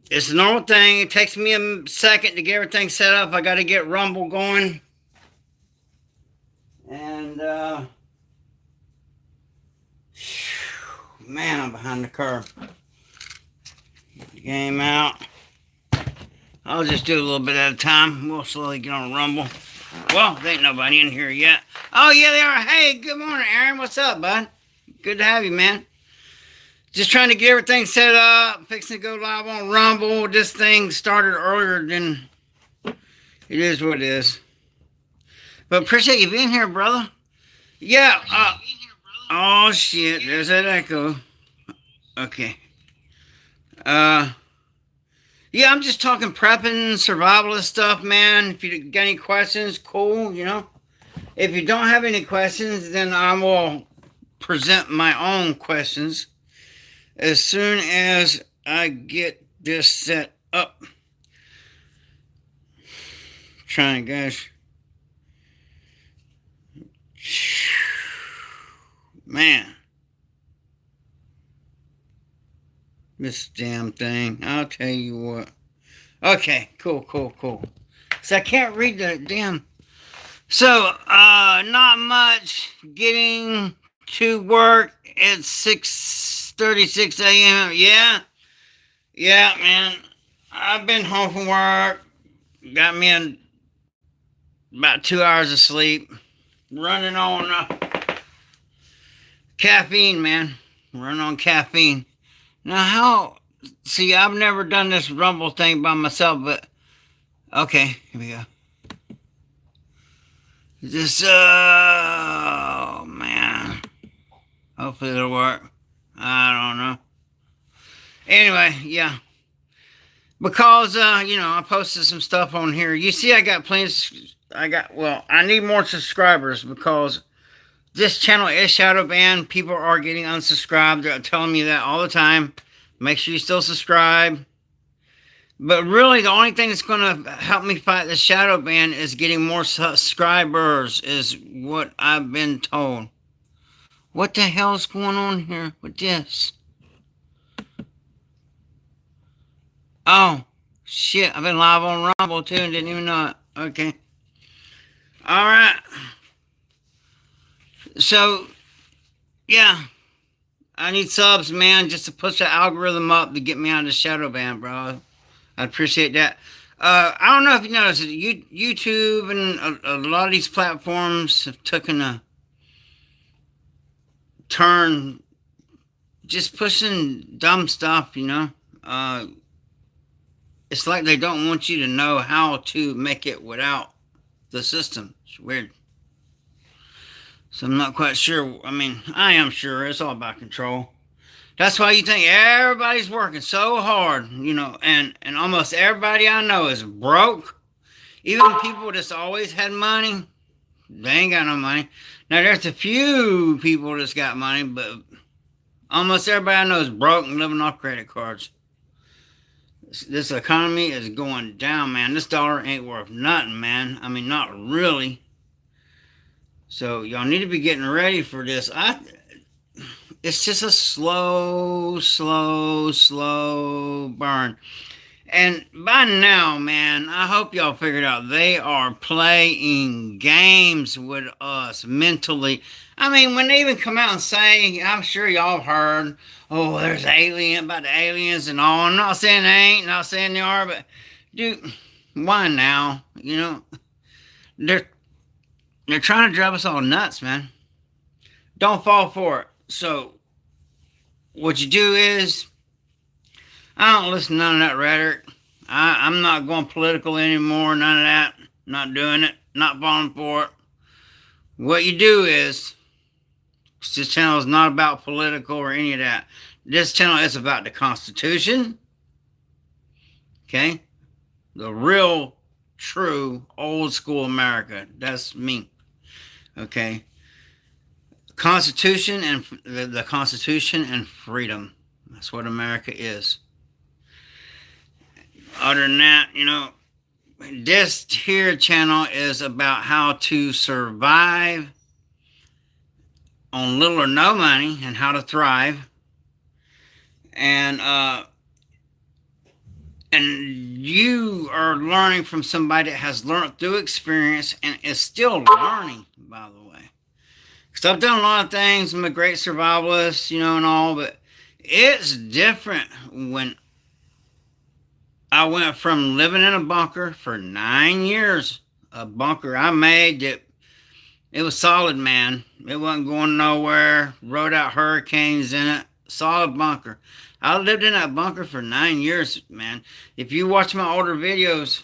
It's a normal thing. It takes me a second to get everything set up. I got to get Rumble going. And, man, I'm behind the curve. Get the game out. I'll just do a little bit at a time. We'll slowly get on Rumble. Well, there ain't nobody in here yet. Oh, yeah, they are. Hey, good morning, Aaron. What's up, bud? Good to have you, man. Just trying to get everything set up. Fixing to go live on Rumble. This thing started earlier than it is what it is. But appreciate you being here, brother. Yeah. Oh, shit. There's that echo. Okay. Yeah, I'm just talking prepping, survivalist stuff, man. If you got any questions, cool, you know. If you don't have any questions, then I will present my own questions as soon as I get this set up. Trying, guys. Man. This damn thing. I'll tell you what. Okay, cool. So I can't read the damn. So, not much. Getting to work at 6:36 a.m. Yeah, man. I've been home from work. Got me in about 2 hours of sleep. Running on caffeine, man. Running on caffeine. Now, how? See, I've never done this Rumble thing by myself, but okay, here we go. Just, oh man. Hopefully it'll work. I don't know. Anyway, yeah. Because, I posted some stuff on here. You see, I got plenty. I need more subscribers because this channel is shadow banned. People are getting unsubscribed. They're telling me that all the time. Make sure you still subscribe. But really, the only thing that's going to help me fight the shadow ban is getting more subscribers, is what I've been told. What the hell's going on here with this? Oh, shit. I've been live on Rumble, too, and didn't even know it. Okay. All right. So, yeah. I need subs, man, just to push the algorithm up to get me out of the shadow ban, bro. I appreciate that. I don't know if you noticed, YouTube and a lot of these platforms have taken a turn just pushing dumb stuff, It's like they don't want you to know how to make it without the system. It's weird. So I'm not quite sure. I mean, I am sure it's all about control. That's why you think everybody's working so hard, and almost everybody I know is broke. Even people that's always had money, they ain't got no money. Now, there's a few people that's got money, but almost everybody I know is broke and living off credit cards. This economy is going down, man. This dollar ain't worth nothing, man. I mean, not really. So, y'all need to be getting ready for this. It's just a slow burn. And by now, man, I hope y'all figured out they are playing games with us mentally. I mean, when they even come out and say, I'm sure y'all heard, oh, there's about the aliens and all. I'm not saying they ain't, not saying they are, but dude, why now? They're trying to drive us all nuts, man. Don't fall for it. So, what you do is, I don't listen to none of that rhetoric. I'm not going political anymore, none of that. Not doing it, not falling for it. What you do is, this channel is not about political or any of that. This channel is about the Constitution. Okay? The real, true, old school America. That's me. Okay? Constitution and the Constitution and freedom. That's what America is. Other than that, this here channel is about how to survive on little or no money and how to thrive. And And you are learning from somebody that has learned through experience and is still learning, by the way. Because I've done a lot of things. I'm a great survivalist, and all, but it's different when I went from living in a bunker for 9 years, a bunker I made that it was solid, man. It wasn't going nowhere. Rode out hurricanes in it. Solid bunker. I lived in that bunker for 9 years, man. If you watch my older videos,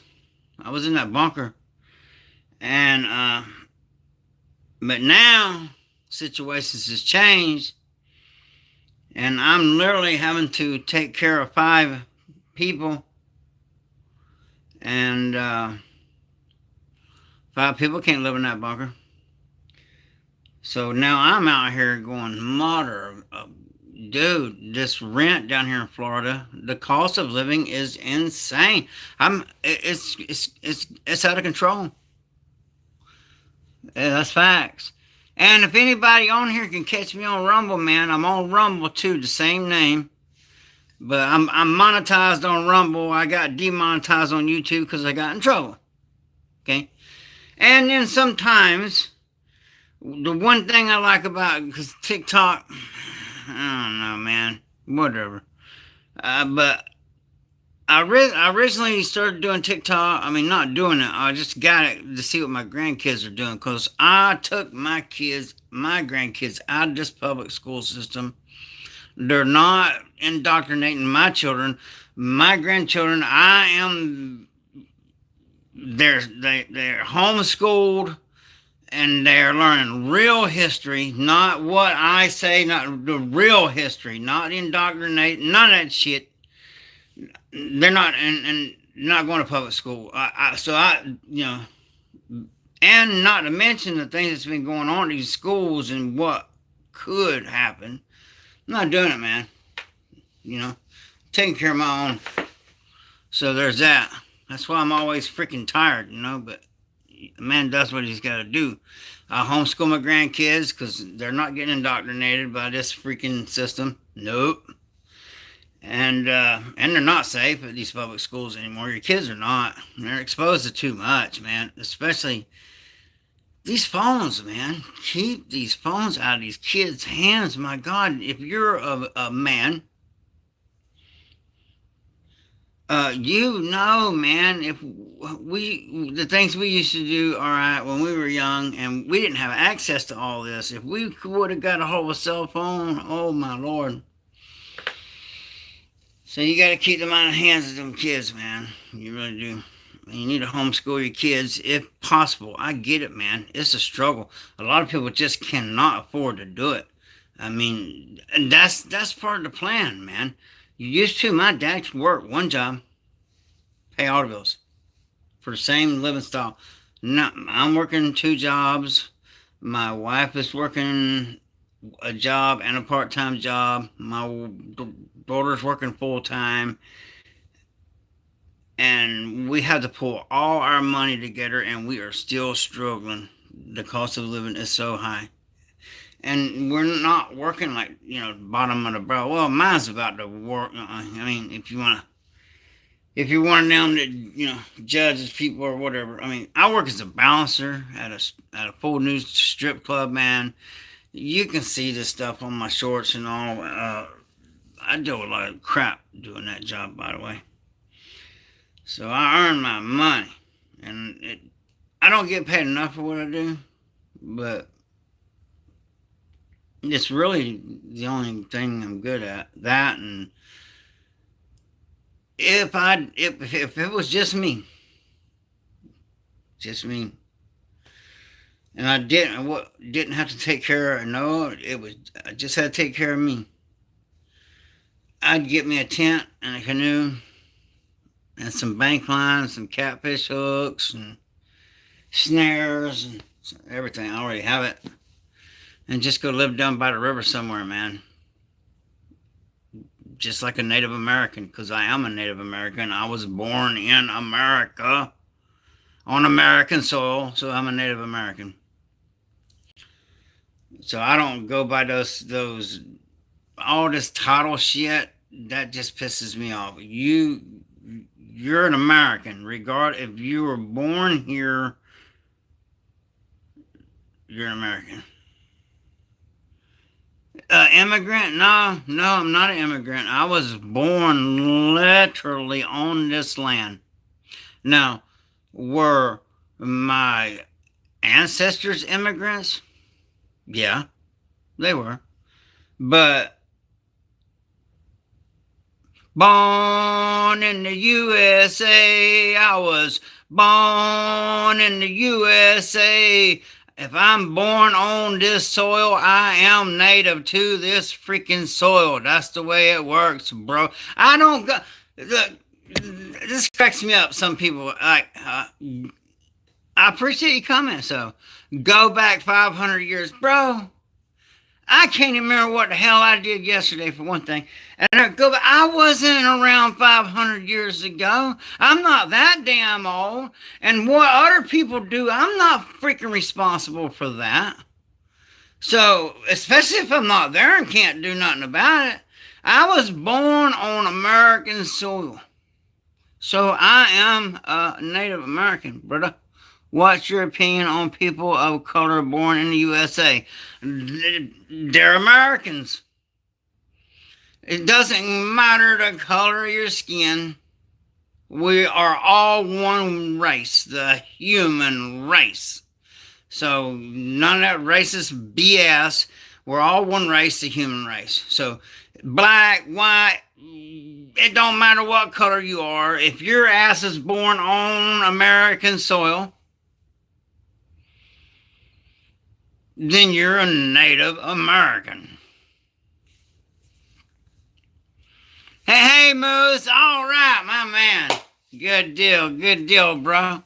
I was in that bunker. And, but now, situations has changed. And I'm literally having to take care of 5 people. And, 5 people can't live in that bunker. So now I'm out here going, mother, dude, this rent down here in Florida, the cost of living is insane. It's out of control. That's facts. And if anybody on here can catch me on Rumble, man, I'm on Rumble too, the same name. But I'm monetized on Rumble. I got demonetized on YouTube because I got in trouble. Okay? And then sometimes, the one thing I like about, because TikTok, I don't know, man, whatever. But I originally started doing TikTok. I mean, not doing it. I just got it to see what my grandkids are doing because I took my grandkids out of this public school system. They're not indoctrinating my children. My grandchildren, they're homeschooled and they're learning real history, not what I say, not the real history, not indoctrinate, none of that shit. They're not and not going to public school. And not to mention the things that's been going on in these schools and what could happen. I'm not doing it, man. Taking care of my own. So there's that. That's why I'm always freaking tired, but a man does what he's got to do. I homeschool my grandkids because they're not getting indoctrinated by this freaking system. Nope. And they're not safe at these public schools anymore. Your kids are not. They're exposed to too much, man. Especially these phones, man. Keep these phones out of these kids' hands. My God, if you're a man, man, if the things we used to do, all right, when we were young and we didn't have access to all this, if we would have got a hold of a cell phone, oh my Lord. So you got to keep them out of the hands of them kids, man. You really do. You need to homeschool your kids if possible. I get it, man. It's a struggle. A lot of people just cannot afford to do it. I mean, and that's part of the plan, man. You used to, my dad could work one job, pay all the bills for the same living style. No, I'm working 2 jobs. My wife is working a job and a part-time job. My daughter's working full-time. And we had to pull all our money together and we are still struggling. The cost of living is so high. And we're not working like, bottom of the barrel. Well, mine's about to work. I mean, if you want them to, judge as people or whatever. I mean, I work as a bouncer at a full news strip club, man. You can see this stuff on my shorts and all. I do a lot of crap doing that job, by the way. So I earn my money. And I don't get paid enough for what I do. But it's really the only thing I'm good at. That, and if it was just me, and I didn't have to take care of, no, I just had to take care of me. I'd get me a tent and a canoe and some bank lines, some catfish hooks and snares and everything. I already have it. And just go live down by the river somewhere, man. Just like a Native American, because I am a Native American. I was born in America, on American soil, so I'm a Native American. So I don't go by those all this title shit. That just pisses me off. you're an American. Regard if you were born here, you're an American. Immigrant? No, no, I'm not an immigrant. I was born literally on this land. Now, were my ancestors immigrants? Yeah, they were. But born in the USA, I was born in the USA. If I'm born on this soil, I am native to this freaking soil. That's the way it works, bro. I don't go. Look, this cracks me up. Some people like. I appreciate your comment. So go back 500 years, bro. I can't even remember what the hell I did yesterday, for one thing. And I wasn't around 500 years ago. I'm not that damn old. And what other people do, I'm not freaking responsible for that. So, especially if I'm not there and can't do nothing about it. I was born on American soil. So I am a Native American, brother. What's your opinion on people of color born in the USA? They're Americans. It doesn't matter the color of your skin. We are all one race, the human race. So none of that racist BS. We're all one race, the human race. So black, white, it don't matter what color you are. If your ass is born on American soil, then you're a Native American. Hey, Moose. All right, my man. Good deal, bro.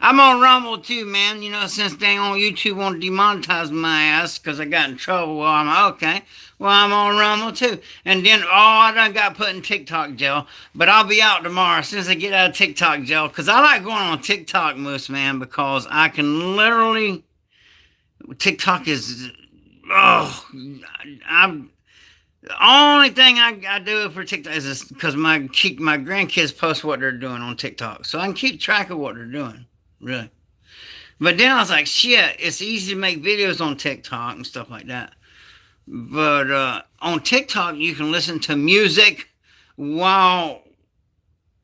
I'm on Rumble too, man. You know, since they on YouTube won't demonetize my ass because I got in trouble. Well, I'm okay. Well, I'm on Rumble too. And then, I done got put in TikTok jail. But I'll be out tomorrow as soon as I get out of TikTok jail. Because I like going on TikTok, Moose, man, because I can literally... TikTok is, I'm the only thing I do for TikTok is because my grandkids post what they're doing on TikTok, so I can keep track of what they're doing, really. But then I was like, shit, it's easy to make videos on TikTok and stuff like that. But on TikTok, you can listen to music while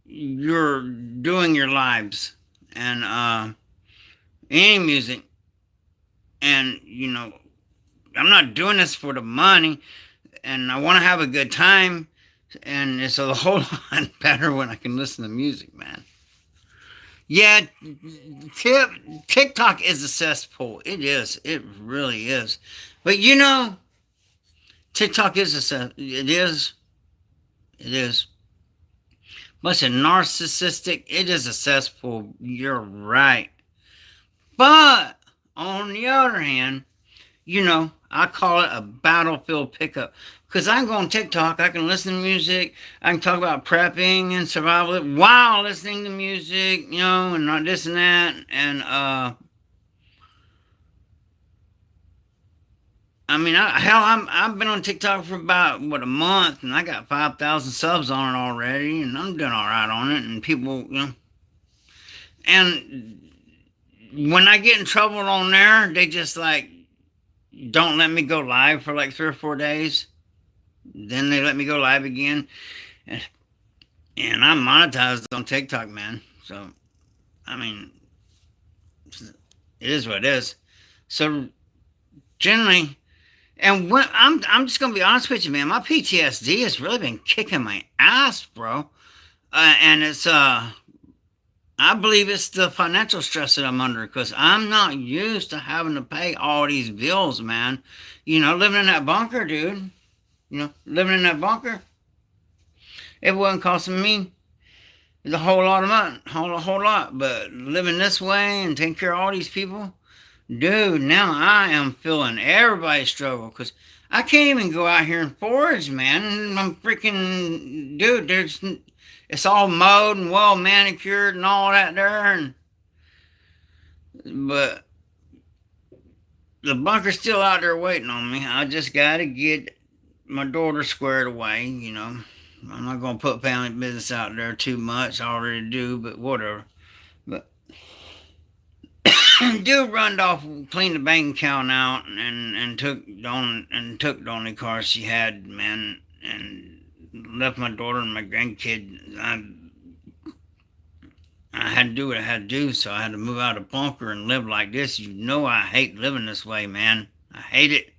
you're doing your lives, and any music. And, you know, I'm not doing this for the money, and I want to have a good time, and it's a whole lot better when I can listen to music, man. Yeah, TikTok is a cesspool. It is. It really is. But, you know, TikTok is a cesspool. It is. It is. But it's narcissistic. It is a cesspool. You're right. But... on the other hand, you know, I call it a battlefield pickup. Because I can go on TikTok, I can listen to music, I can talk about prepping and survival while listening to music, you know, and not this and that. And, I mean, I've been on TikTok for about, a month, and I got 5,000 subs on it already, and I'm doing all right on it, and people, you know, and... when I get in trouble on there, they just like don't let me go live for like 3 or 4 days. Then they let me go live again. And I'm monetized on TikTok, man. So, I mean, it is what it is. So, generally, and when I'm just gonna be honest with you, man. My PTSD has really been kicking my ass, bro. And it's I believe it's the financial stress that I'm under because I'm not used to having to pay all these bills, man. You know, living in that bunker, dude. You know, living in that bunker, it wasn't costing me a whole lot of money, a whole lot. But living this way and taking care of all these people, dude, now I am feeling everybody's struggle because I can't even go out here and forage, man. I'm freaking, dude, it's all mowed and well manicured and all that there. But the bunker's still out there waiting on me. I just got to get my daughter squared away, you know. I'm not gonna put family business out there too much. I already do, but whatever. But dude run off, cleaned the bank account out, and took the only car she had, man, and left my daughter and my grandkid. I had to do what I had to do, so I had to move out of the bunker and live like this. You know I hate living this way, man. I hate it.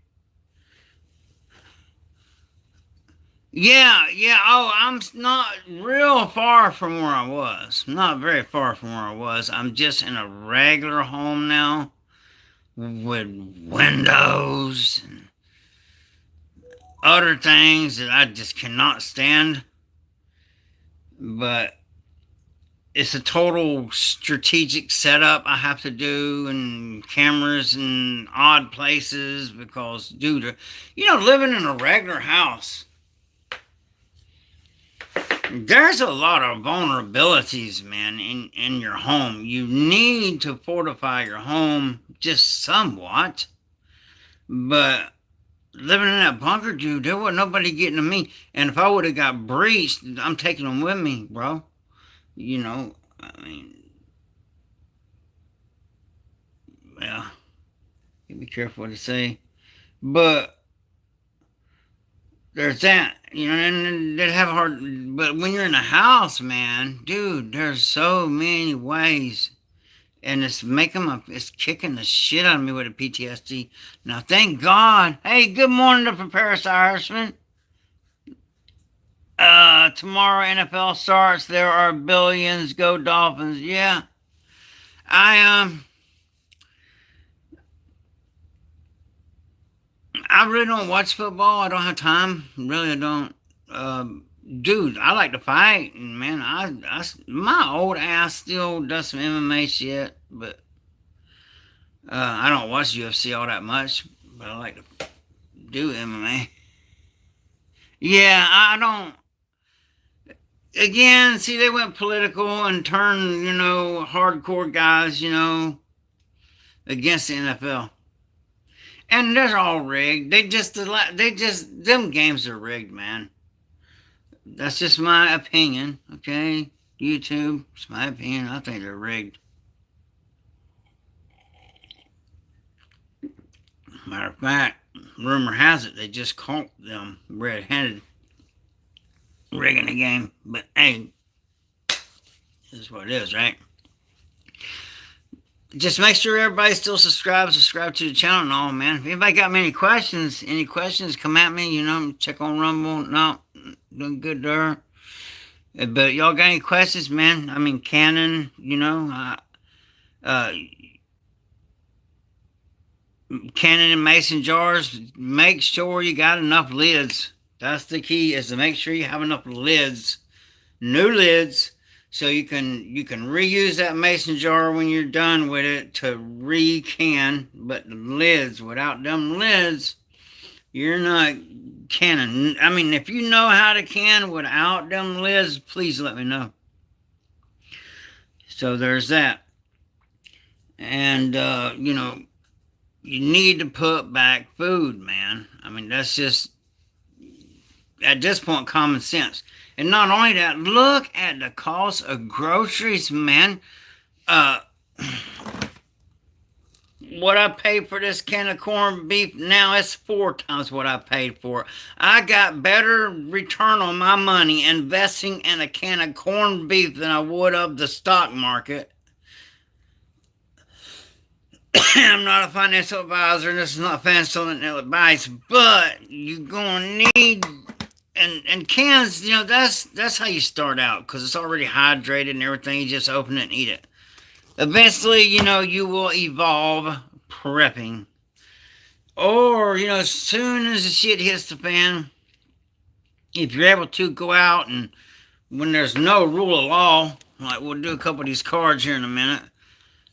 Yeah, yeah. Oh, I'm not real far from where I was. Not very far from where I was. I'm just in a regular home now with windows and other things that I just cannot stand. But it's a total strategic setup I have to do, and cameras in odd places because, dude, living in a regular house, there's a lot of vulnerabilities, man, in your home. You need to fortify your home just somewhat. But living in that bunker, dude, there wasn't nobody getting to me. And if I would have got breached, I'm taking them with me, bro. I mean, well, you be careful what to say. But there's that, and they'd have a hard. But when you're in a house, man, dude, there's so many ways, and it's kicking the shit out of me with the PTSD. Now, thank God. Hey, good morning to Preparedness Irishman. Tomorrow NFL starts. There are billions. Go Dolphins. Yeah, I I really don't watch football. I don't have time. Really, I don't. Dude, I like to fight, and man, my old ass still does some MMA shit, but I don't watch UFC all that much. But I like to do MMA. Yeah, I don't. Again, see, they went political and turned, hardcore guys, against the NFL. And they're all rigged. Them games are rigged, man. That's just my opinion, okay? YouTube, it's my opinion. I think they're rigged. Matter of fact, rumor has it they just caught them red-handed rigging the game. But hey, this is what it is, right? Just make sure everybody still subscribe to the channel and all, man. If anybody got me any questions, come at me, check on Rumble. No, doing good there. But y'all got any questions, man? I mean, Canon, Canon and mason jars, make sure you got enough lids. That's the key, is to make sure you have enough lids, new lids, so you can reuse that mason jar when you're done with it to re-can. But the lids, without them lids, you're not canning. I mean, if you know how to can without them lids, please let me know. So there's that. And you need to put back food, man. I mean, that's just, at this point, common sense. And not only that, look at the cost of groceries, man. What I paid for this can of corned beef, now it's 4 times what I paid for it. I got better return on my money investing in a can of corned beef than I would of the stock market. I'm not a financial advisor, and this is not financial advice, but you're going to need, and cans, that's how you start out, because it's already hydrated and everything. You just open it and eat it. Eventually, you will evolve prepping. Or, as soon as the shit hits the fan, if you're able to go out and, when there's no rule of law, like we'll do a couple of these cards here in a minute,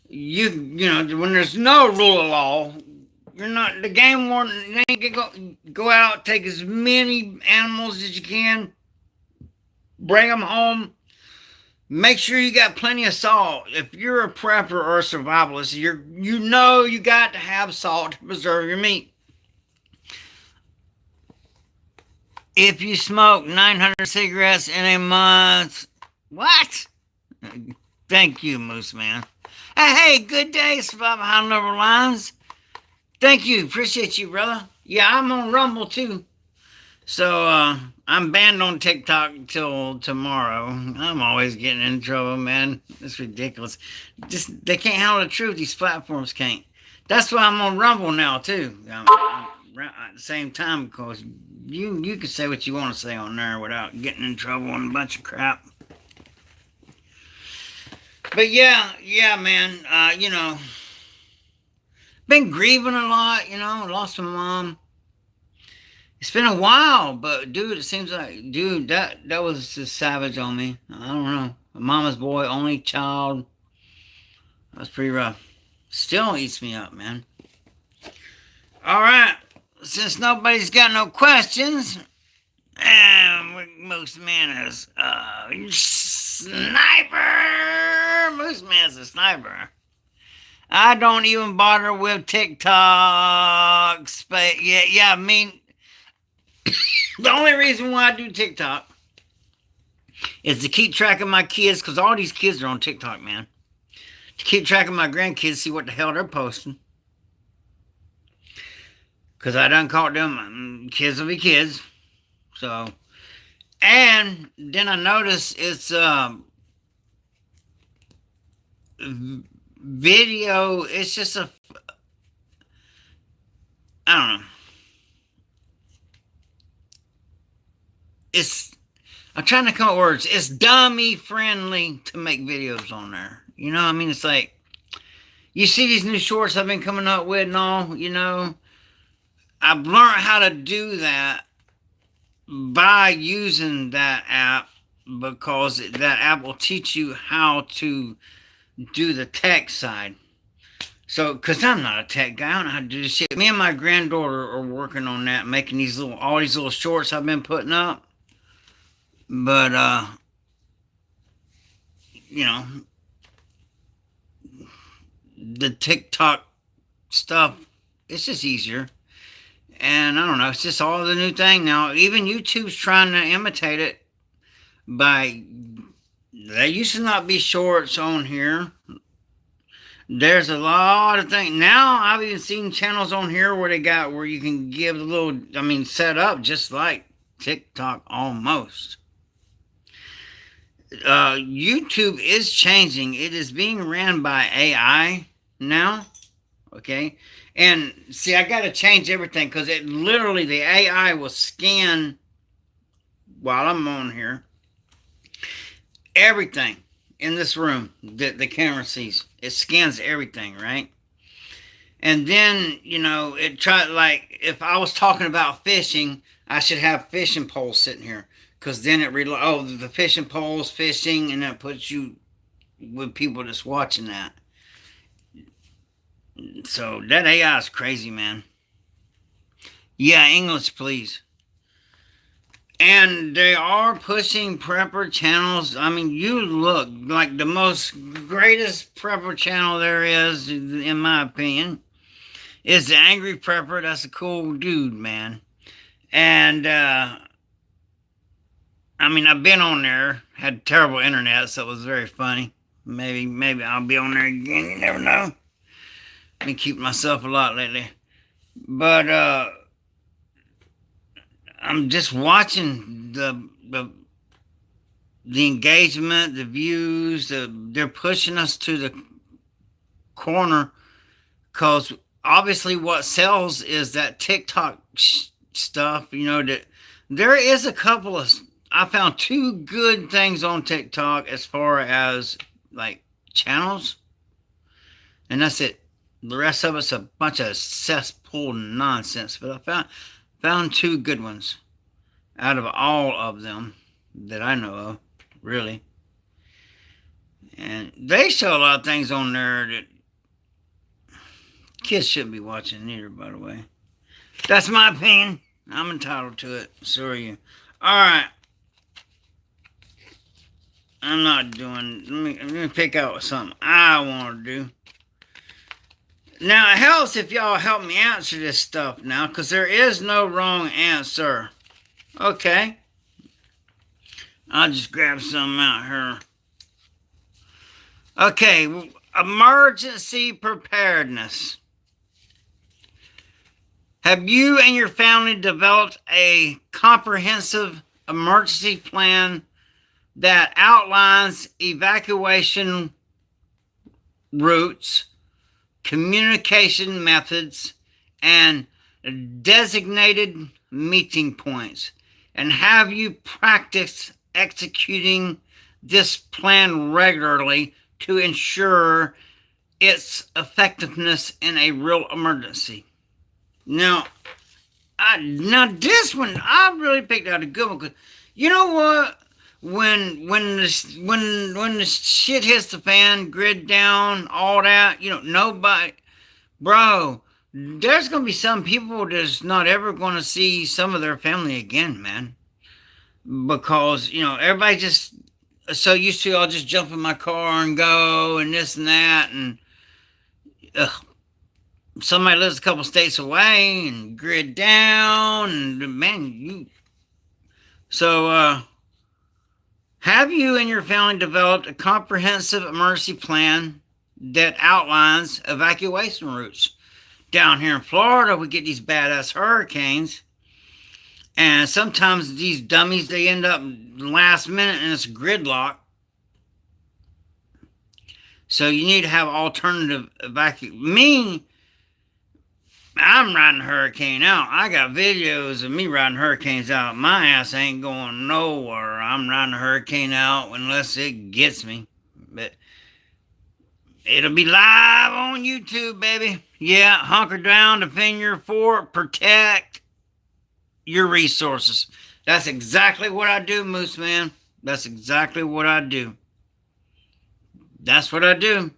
when there's no rule of law, you're not, the game warden, you ain't go out, take as many animals as you can, bring them home. Make sure you got plenty of salt. If you're a prepper or a survivalist, you got to have salt to preserve your meat. If you smoke 900 cigarettes in a month, what? Thank you, Moose Man. Hey, good day, Survival Behind Level Lines. Thank you. Appreciate you, brother. Yeah, I'm on Rumble too. So I'm banned on TikTok till tomorrow. I'm always getting in trouble, man. It's ridiculous. Just they can't handle the truth. These platforms can't. That's why I'm on Rumble now too. I'm at the same time because you can say what you want to say on there without getting in trouble and a bunch of crap. But yeah, man. Been grieving a lot. Lost my mom. It's been a while, but dude, it seems like, dude, that was just savage on me. I don't know. A mama's boy, only child. That was pretty rough. Still eats me up, man. All right. Since nobody's got no questions, Moose Man is sniper. Moose Man's a sniper. I don't even bother with TikTok. Yeah. I mean, the only reason why I do TikTok is to keep track of my kids, because all these kids are on TikTok, man. To keep track of my grandkids, see what the hell they're posting. Because I done caught them. Kids will be kids. So, and then I notice it's video. It's just I don't know. I'm trying to come up with words. It's dummy friendly to make videos on there. You know what I mean? It's like, you see these new shorts I've been coming up with and all, I've learned how to do that by using that app, because that app will teach you how to do the tech side. So, because I'm not a tech guy, I don't know how to do this shit. Me and my granddaughter are working on that, making all these little shorts I've been putting up. But, the TikTok stuff, it's just easier. And I don't know, it's just all the new thing now. Even YouTube's trying to imitate it there used to not be shorts on here. There's a lot of things. Now I've even seen channels on here where you can give the little, set up just like TikTok almost. YouTube is changing. It is being ran by AI now. Okay. And see, I got to change everything because the AI will scan while I'm on here everything in this room that the camera sees. It scans everything, right? And then, like if I was talking about fishing, I should have fishing poles sitting here. Because then the fishing poles, fishing, and that puts you with people that's watching that. So that AI is crazy, man. Yeah, English, please. And they are pushing prepper channels. You look like the most greatest prepper channel there is, in my opinion, is the Angry Prepper. That's a cool dude, man. And, I've been on there, had terrible internet, so it was very funny. Maybe I'll be on there again. You never know. I've been keeping myself a lot lately. But, I'm just watching the engagement, the views. They're pushing us to the corner, because obviously what sells is that TikTok stuff. That there is a couple of. I found 2 good things on TikTok as far as like channels, and that's it. The rest of it's a bunch of cesspool nonsense. But I found 2 good ones out of all of them that I know of, really. And they show a lot of things on there that kids shouldn't be watching either, by the way. That's my opinion. I'm entitled to it. So are you. All right. I'm not doing. Let me pick out something I want to do. Now, it helps if y'all help me answer this stuff now, because there is no wrong answer. Okay. I'll just grab some out here. Okay, emergency preparedness. Have you and your family developed a comprehensive emergency plan that outlines evacuation routes, communication methods, and designated meeting points? And have you practiced executing this plan regularly to ensure its effectiveness in a real emergency? Now, this one I really picked out a good one, because you know what? When the shit hits the fan, grid down, all that, nobody, bro. There's gonna be some people that's not ever gonna see some of their family again, man, because everybody just so used to, I'll just jump in my car and go and this and that, and ugh, somebody lives a couple states away and grid down, and man, have you and your family developed a comprehensive emergency plan that outlines evacuation routes? Down here in Florida, we get these badass hurricanes, and sometimes these dummies, they end up last minute and it's gridlock. So you need to have alternative evacuation. I'm riding a hurricane out. I got videos of me riding hurricanes out. My ass ain't going nowhere. I'm riding a hurricane out unless it gets me. But it'll be live on YouTube, baby. Yeah, hunker down, defend your fort, protect your resources. That's exactly what I do, Moose Man. That's exactly what I do. That's what I do.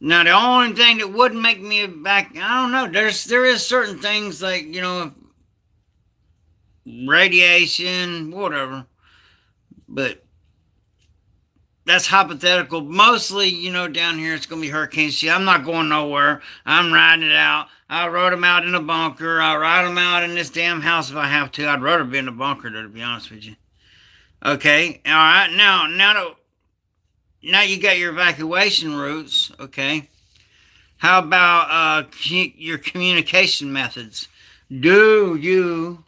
Now, the only thing that would make me back, I don't know, there is certain things like, radiation, whatever. But that's hypothetical. Mostly, down here it's going to be hurricane shit. I'm not going nowhere. I'm riding it out. I rode them out in a bunker. I'll ride them out in this damn house if I have to. I'd rather be in a bunker, to be honest with you. Okay, all right. Now you got your evacuation routes, okay? How about your communication methods? Do you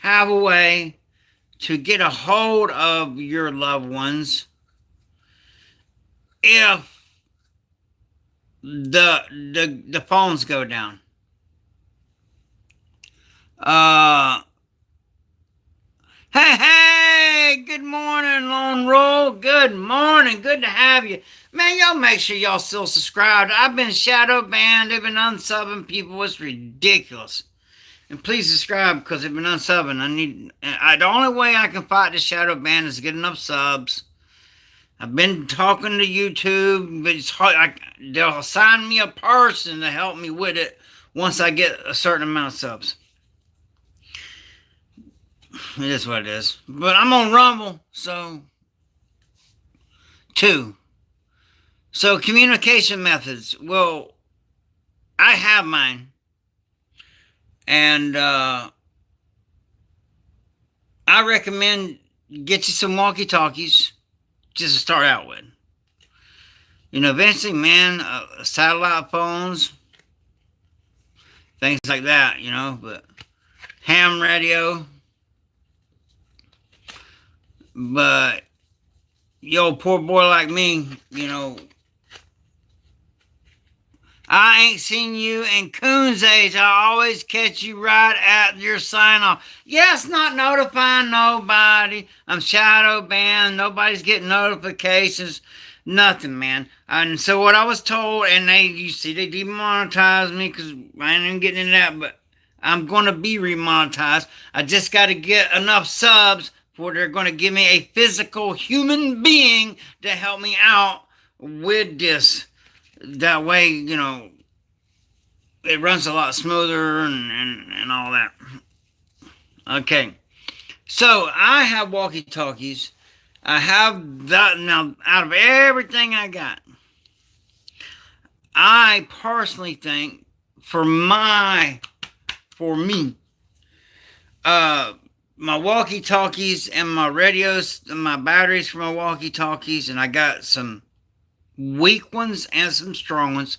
have a way to get a hold of your loved ones if the phones go down? Hey, good morning, Lone Roll. Good morning. Good to have you. Man, y'all make sure y'all still subscribed. I've been shadow banned. They've been unsubbing people. It's ridiculous. And please subscribe, because they've been unsubbing. The only way I can fight this shadow ban is to get enough subs. I've been talking to YouTube, but it's hard. They'll assign me a person to help me with it once I get a certain amount of subs. It is what it is. But I'm on Rumble, so 2. So communication methods. Well, I have mine. And I recommend get you some walkie-talkies just to start out with. Eventually, man, satellite phones, things like that, but ham radio. But yo, poor boy like me, I ain't seen you in Coon's age. I always catch you right at your sign off. Yes, not notifying nobody. I'm shadow banned. Nobody's getting notifications. Nothing, man. And so what I was told, and they demonetized me because I ain't even getting into that, but I'm going to be remonetized. I just got to get enough subs where they're going to give me a physical human being to help me out with this. That way, it runs a lot smoother and all that. Okay. So, I have walkie-talkies. I have that. Now, out of everything I got, I personally think, for me, uh, my walkie-talkies and my radios, and my batteries for my walkie-talkies, and I got some weak ones and some strong ones,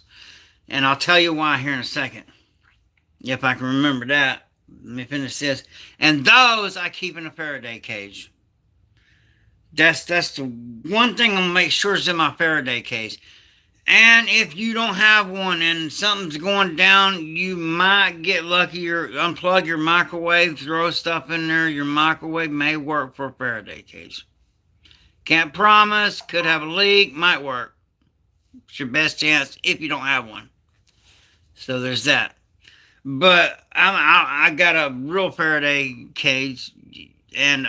and I'll tell you why here in a second, if I can remember that. Let me finish this. And those I keep in a Faraday cage. That's the one thing I'm gonna make sure is in my Faraday cage. And if you don't have one and something's going down, you might get lucky or unplug your microwave, throw stuff in there. Your microwave may work for a Faraday cage. Can't promise, could have a leak, might work. It's your best chance if you don't have one. So there's that. But I got a real Faraday cage, and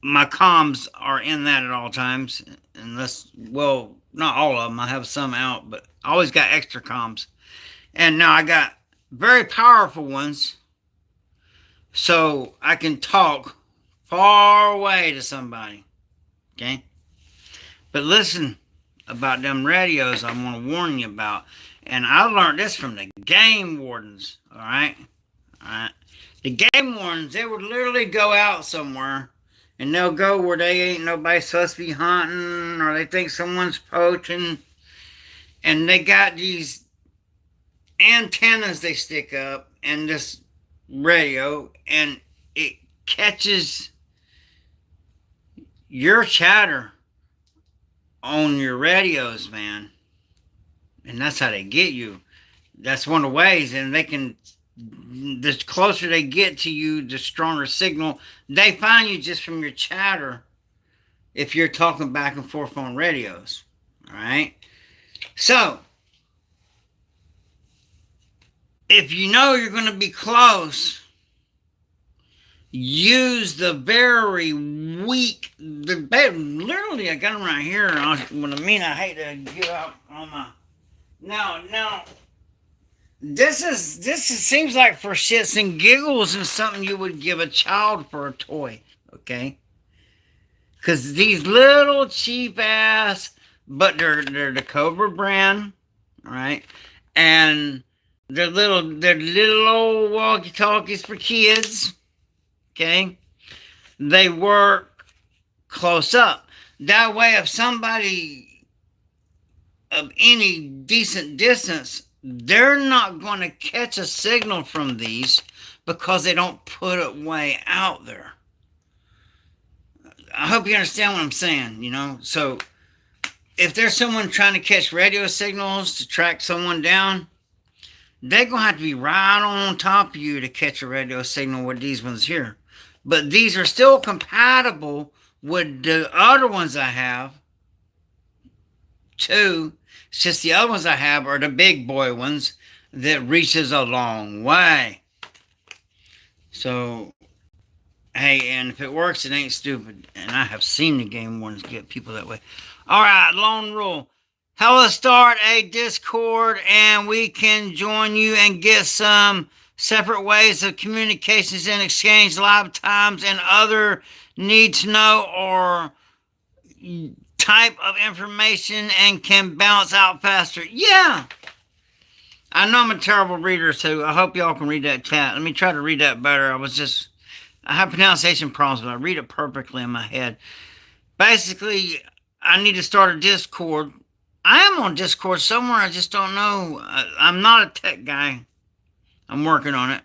my comms are in that at all times. Unless, well, not all of them. I have some out, but I always got extra comms. And now I got very powerful ones, so I can talk far away to somebody. Okay? But listen about them radios I want to warn you about. And I learned this from the game wardens. Alright? Alright? The game wardens, they would literally go out somewhere, and they'll go where they ain't nobody supposed to be hunting, or they think someone's poaching. And they got these antennas they stick up and this radio, and it catches your chatter on your radios, man. And that's how they get you. That's one of the ways. And they can, the closer they get to you, the stronger signal. They find you just from your chatter if you're talking back and forth on radios. All right? So, if you know you're going to be close, use the very weak, literally I got them right here. What I mean, I hate to give out on my, now, this seems like for shits and giggles and something you would give a child for a toy, okay? Because these little cheap ass, but they're the Cobra brand, right? And they're little old walkie-talkies for kids, okay? They work close up. That way, if somebody of any decent distance, they're not going to catch a signal from these because they don't put it way out there. I hope you understand what I'm saying, you know? So, if there's someone trying to catch radio signals to track someone down, they're going to have to be right on top of you to catch a radio signal with these ones here. But these are still compatible with the other ones I have, too. It's just the other ones I have are the big boy ones that reaches a long way. So, hey, and if it works, it ain't stupid. And I have seen the game ones get people that way. All right, lone rule. Let's start a Discord, and we can join you and get some separate ways of communications and exchange live times and other need to know or type of information and can bounce out faster. Yeah. I know I'm a terrible reader, so I hope y'all can read that chat. Let me try to read that better. I have pronunciation problems, but I read it perfectly in my head. Basically, I need to start a Discord. I am on Discord somewhere. I just don't know. I'm not a tech guy. I'm working on it.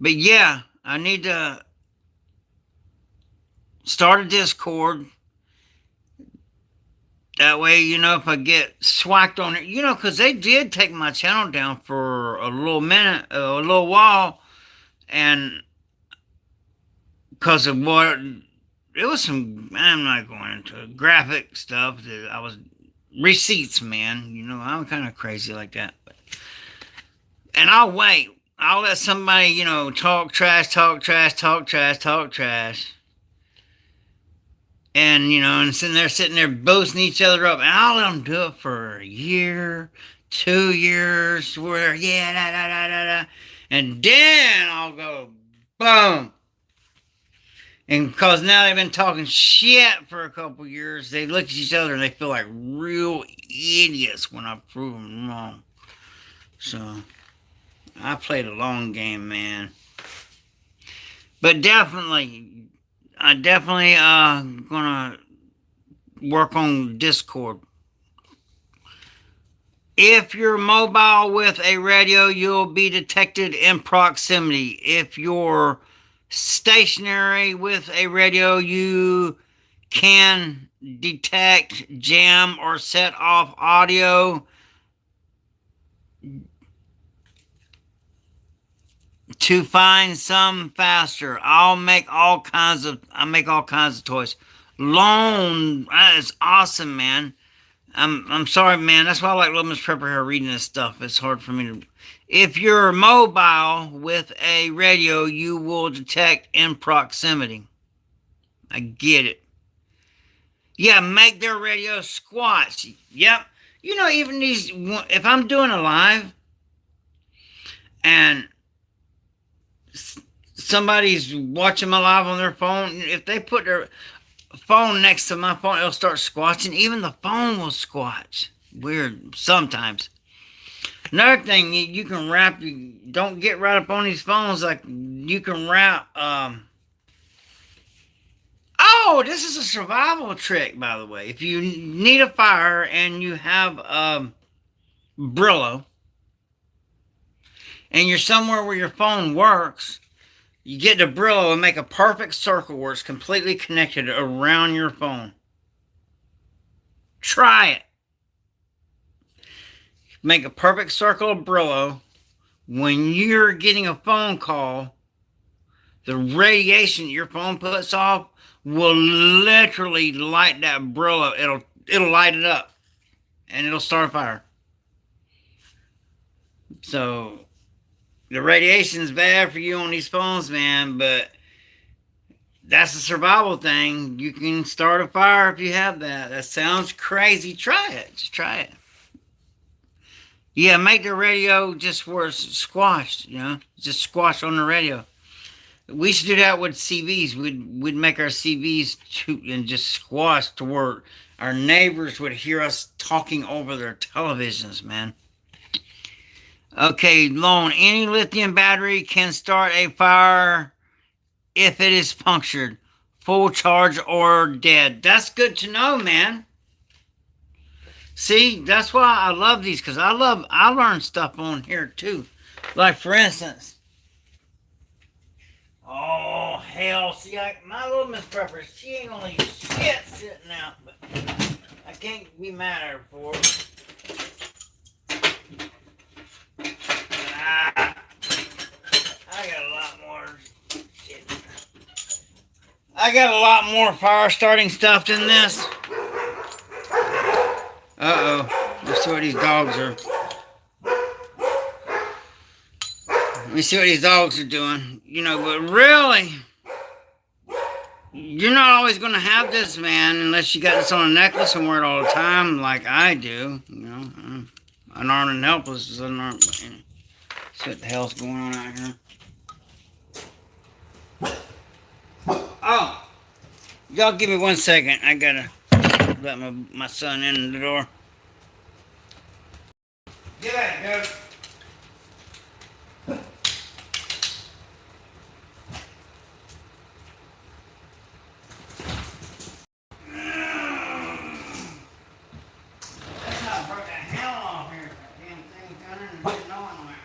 But yeah, I need to start a Discord. That way, you know, if I get swacked on it, you know, because they did take my channel down for a little while. And because of what, it was some, I'm not going into graphic stuff that I was, receipts, man. You know, I'm kind of crazy like that. And I'll wait. I'll let somebody, you know, talk trash. And, you know, and sitting there boasting each other up. And I'll let them do it for a year, 2 years, where, yeah, da. And then I'll go, boom. And because now they've been talking shit for a couple years, they look at each other and they feel like real idiots when I prove them wrong. So, I played a long game, man. But definitely, I definitely gonna work on Discord. If you're mobile with a radio, you'll be detected in proximity. If you're stationary with a radio, you can detect, jam, or set off audio to find some faster. I make all kinds of toys. Lone, that is awesome, man. I'm sorry, man. That's why I like Little Miss Prepper here reading this stuff. It's hard for me to. If you're mobile with a radio, you will detect in proximity. I get it. Yeah, make their radio squats. Yep. You know, even these. If I'm doing a live and somebody's watching my live on their phone, if they put their phone next to my phone, it'll start squatching. Even the phone will squatch. Weird sometimes. Another thing, you can wrap. Don't get right up on these phones. Like you can wrap. Oh, this is a survival trick, by the way. If you need a fire and you have Brillo, and you're somewhere where your phone works, you get the Brillo and make a perfect circle where it's completely connected around your phone. Try it. Make a perfect circle of Brillo. When you're getting a phone call, the radiation your phone puts off will literally light that Brillo. It'll light it up, and it'll start a fire. So the radiation's bad for you on these phones, man, but that's a survival thing. You can start a fire if you have that. That sounds crazy. Try it. Just try it. Yeah, make the radio just where it's squashed, just squash on the radio. We used to do that with CVs. We'd make our CVs and just squash to where our neighbors would hear us talking over their televisions, man. Okay, Lone, any lithium battery can start a fire if it is punctured, full charge or dead. That's good to know, man. See, that's why I love these, because I learn stuff on here too. Like for instance, oh hell, see, my Little Miss Prepper, she ain't gonna leave shit sitting out, but I can't be mad at her for it. I got a lot more shit. I got a lot more fire starting stuff than this. Uh-oh. Let's see what these dogs are. Let me see what these dogs are doing. But really, you're not always going to have this, man, unless you got this on a necklace and wear it all the time like I do. Unarmed and helpless is unarmed. See what the hell's going on out here. Oh, y'all give me 1 second. I gotta let my son in the door. Get out, dude. That's how I broke the hell off here. That damn thing gunning and didn't know anywhere.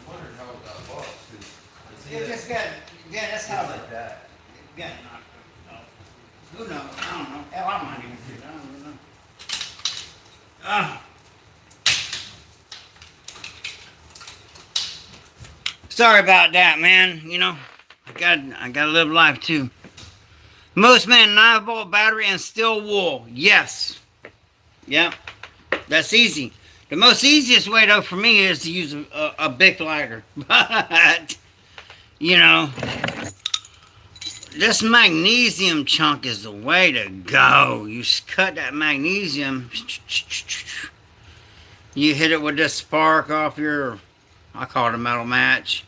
Wondered how it got lost. It just got, yeah, that's how like that. It got knocked off. Who knows? I don't know. Hell, I might even do it. I don't even know. Sorry about that, man. I gotta live life too. Most men 9-volt battery and steel wool. Yes. Yep. That's easy. The most easiest way though for me is to use a Bic lighter. But this magnesium chunk is the way to go. You cut that magnesium. You hit it with this spark off your, I call it a metal match,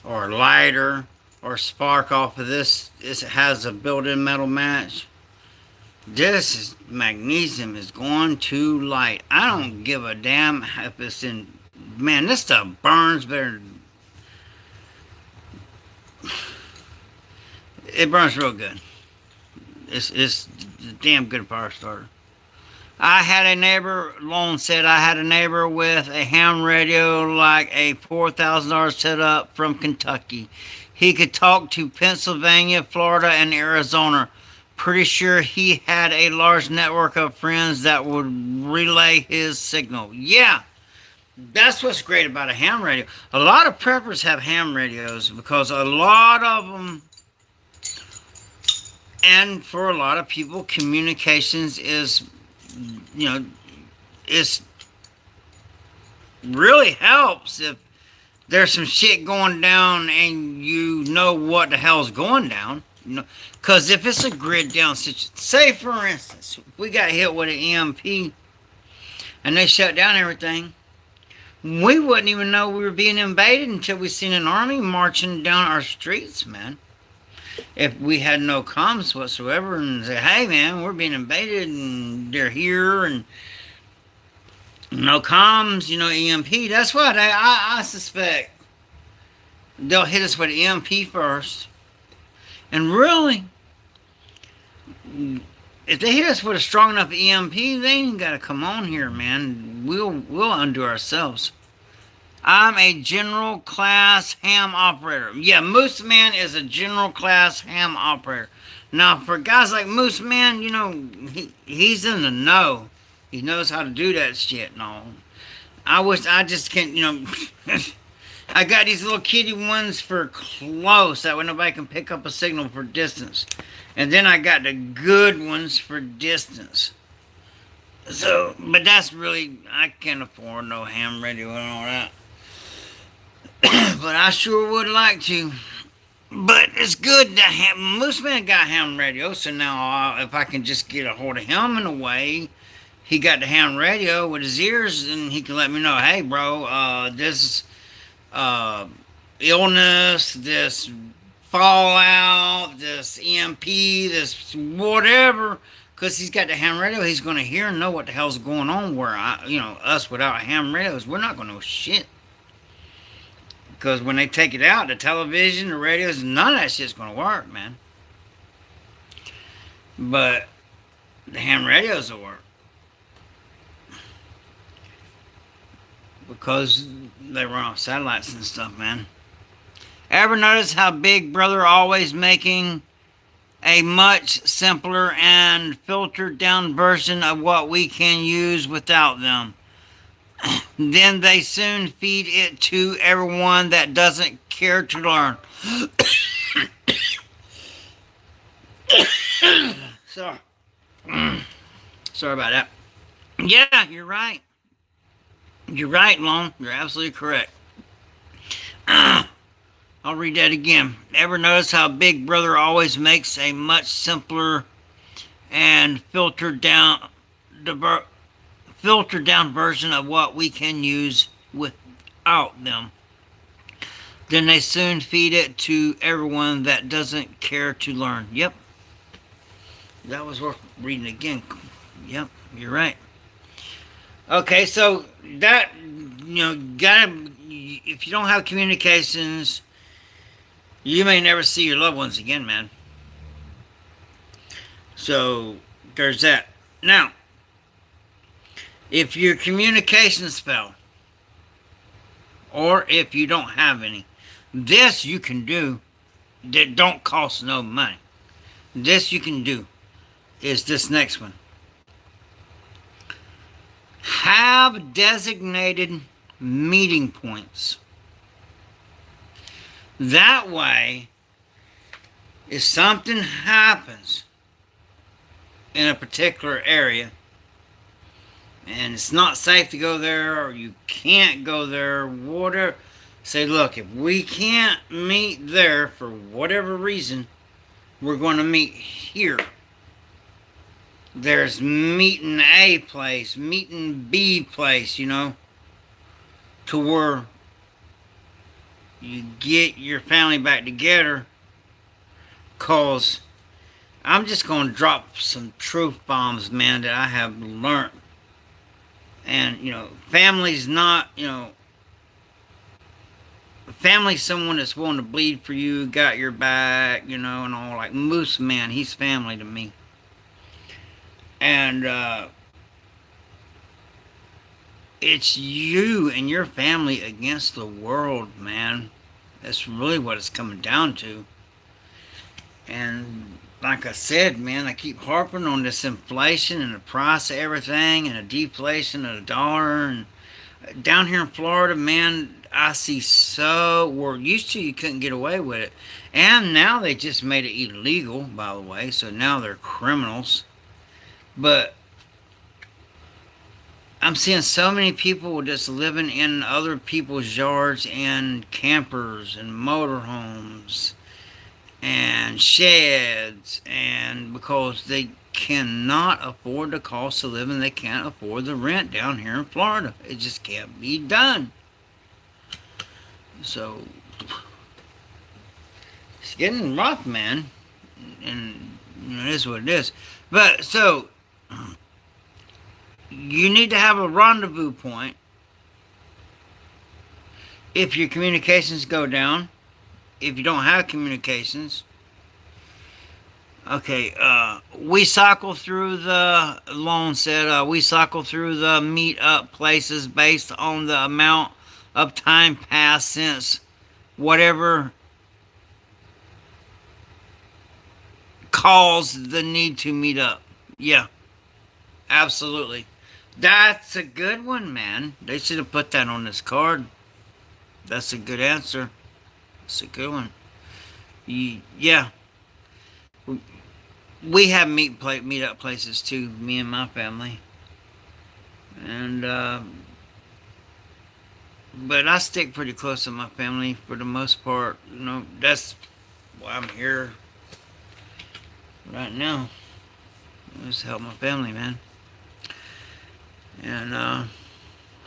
or a lighter, or spark off of this. This has a built-in metal match. Magnesium is going to light. I don't give a damn if it's in, man, this stuff burns better. it burns real good. It's a damn good power starter. I had a neighbor, Lone said I had a neighbor with a ham radio like a $4,000 setup from Kentucky. He could talk to Pennsylvania, Florida, and Arizona. Pretty sure he had a large network of friends that would relay his signal. Yeah, that's what's great about a ham radio. A lot of preppers have ham radios because a lot of them, and for a lot of people, communications is, you know, it's really helps if there's some shit going down and you know what the hell's going down. You know, because if it's a grid down situation, say for instance, we got hit with an EMP and they shut down everything, we wouldn't even know we were being invaded until we seen an army marching down our streets, man. If we had no comms whatsoever and say, hey man, we're being invaded and they're here and no comms, EMP, that's what I suspect. They'll hit us with EMP first. And really, if they hit us with a strong enough EMP, they ain't gotta come on here, man. We'll undo ourselves. I'm a general class ham operator. Yeah, Moose Man is a general class ham operator. Now, for guys like Moose Man, he's in the know. He knows how to do that shit and all. I just can't, I got these little kitty ones for close. That way nobody can pick up a signal for distance. And then I got the good ones for distance. So, but that's really, I can't afford no ham radio and all that. But I sure would like to. But it's good that Moose Man got ham radio, so now if I can just get a hold of him in a way, he got the ham radio with his ears, and he can let me know, hey, bro, this illness, this fallout, this EMP, this whatever, because he's got the ham radio, he's going to hear and know what the hell's going on, where, us without ham radios, we're not going to know shit. Because when they take it out, the television, the radios, none of that shit's going to work, man. But the ham radios will work. Because they run off satellites and stuff, man. Ever notice how Big Brother always making a much simpler and filtered down version of what we can use without them? Then they soon feed it to everyone that doesn't care to learn. Sorry. Sorry about that. Yeah, you're right. You're right, Lone. You're absolutely correct. I'll read that again. Ever notice how Big Brother always makes a much simpler and filtered down version of what we can use without them? Then they soon feed it to everyone that doesn't care to learn. Yep. That was worth reading again. Yep, you're right. Okay, so that, if you don't have communications, you may never see your loved ones again, man. So, there's that. Now, if your communications fail, or if you don't have any, this you can do that don't cost no money. This you can do is this next one. Have designated meeting points. That way, if something happens in a particular area, and it's not safe to go there, or you can't go there, whatever, say, look, if we can't meet there for whatever reason, we're going to meet here. There's meeting A place, meeting B place, to where you get your family back together. Cause I'm just going to drop some truth bombs, man, that I have learned. And, family's not, family, someone that's willing to bleed for you, got your back, and all. Like Moose Man, he's family to me. And it's you and your family against the world, man. That's really what it's coming down to. And like I said, man, I keep harping on this inflation and the price of everything and the deflation of the dollar. And down here in Florida, man, I see so. We're used to you couldn't get away with it. And now they just made it illegal, by the way. So now they're criminals. But I'm seeing so many people just living in other people's yards and campers and motorhomes and sheds, and because they cannot afford the cost of living, they can't afford the rent down here in Florida. It just can't be done. So it's getting rough, man, and it is what it is. But so you need to have a rendezvous point if your communications go down. If you don't have communications, okay, we cycle through the loan said we cycle through the meet-up places based on the amount of time passed since whatever caused the need to meet up. Yeah, absolutely. That's a good one, man. They should have put that on this card. That's a good answer. That's a good one. Yeah, we have meet up places too. Me and my family, and but I stick pretty close to my family for the most part. That's why I'm here right now. Just help my family, man, and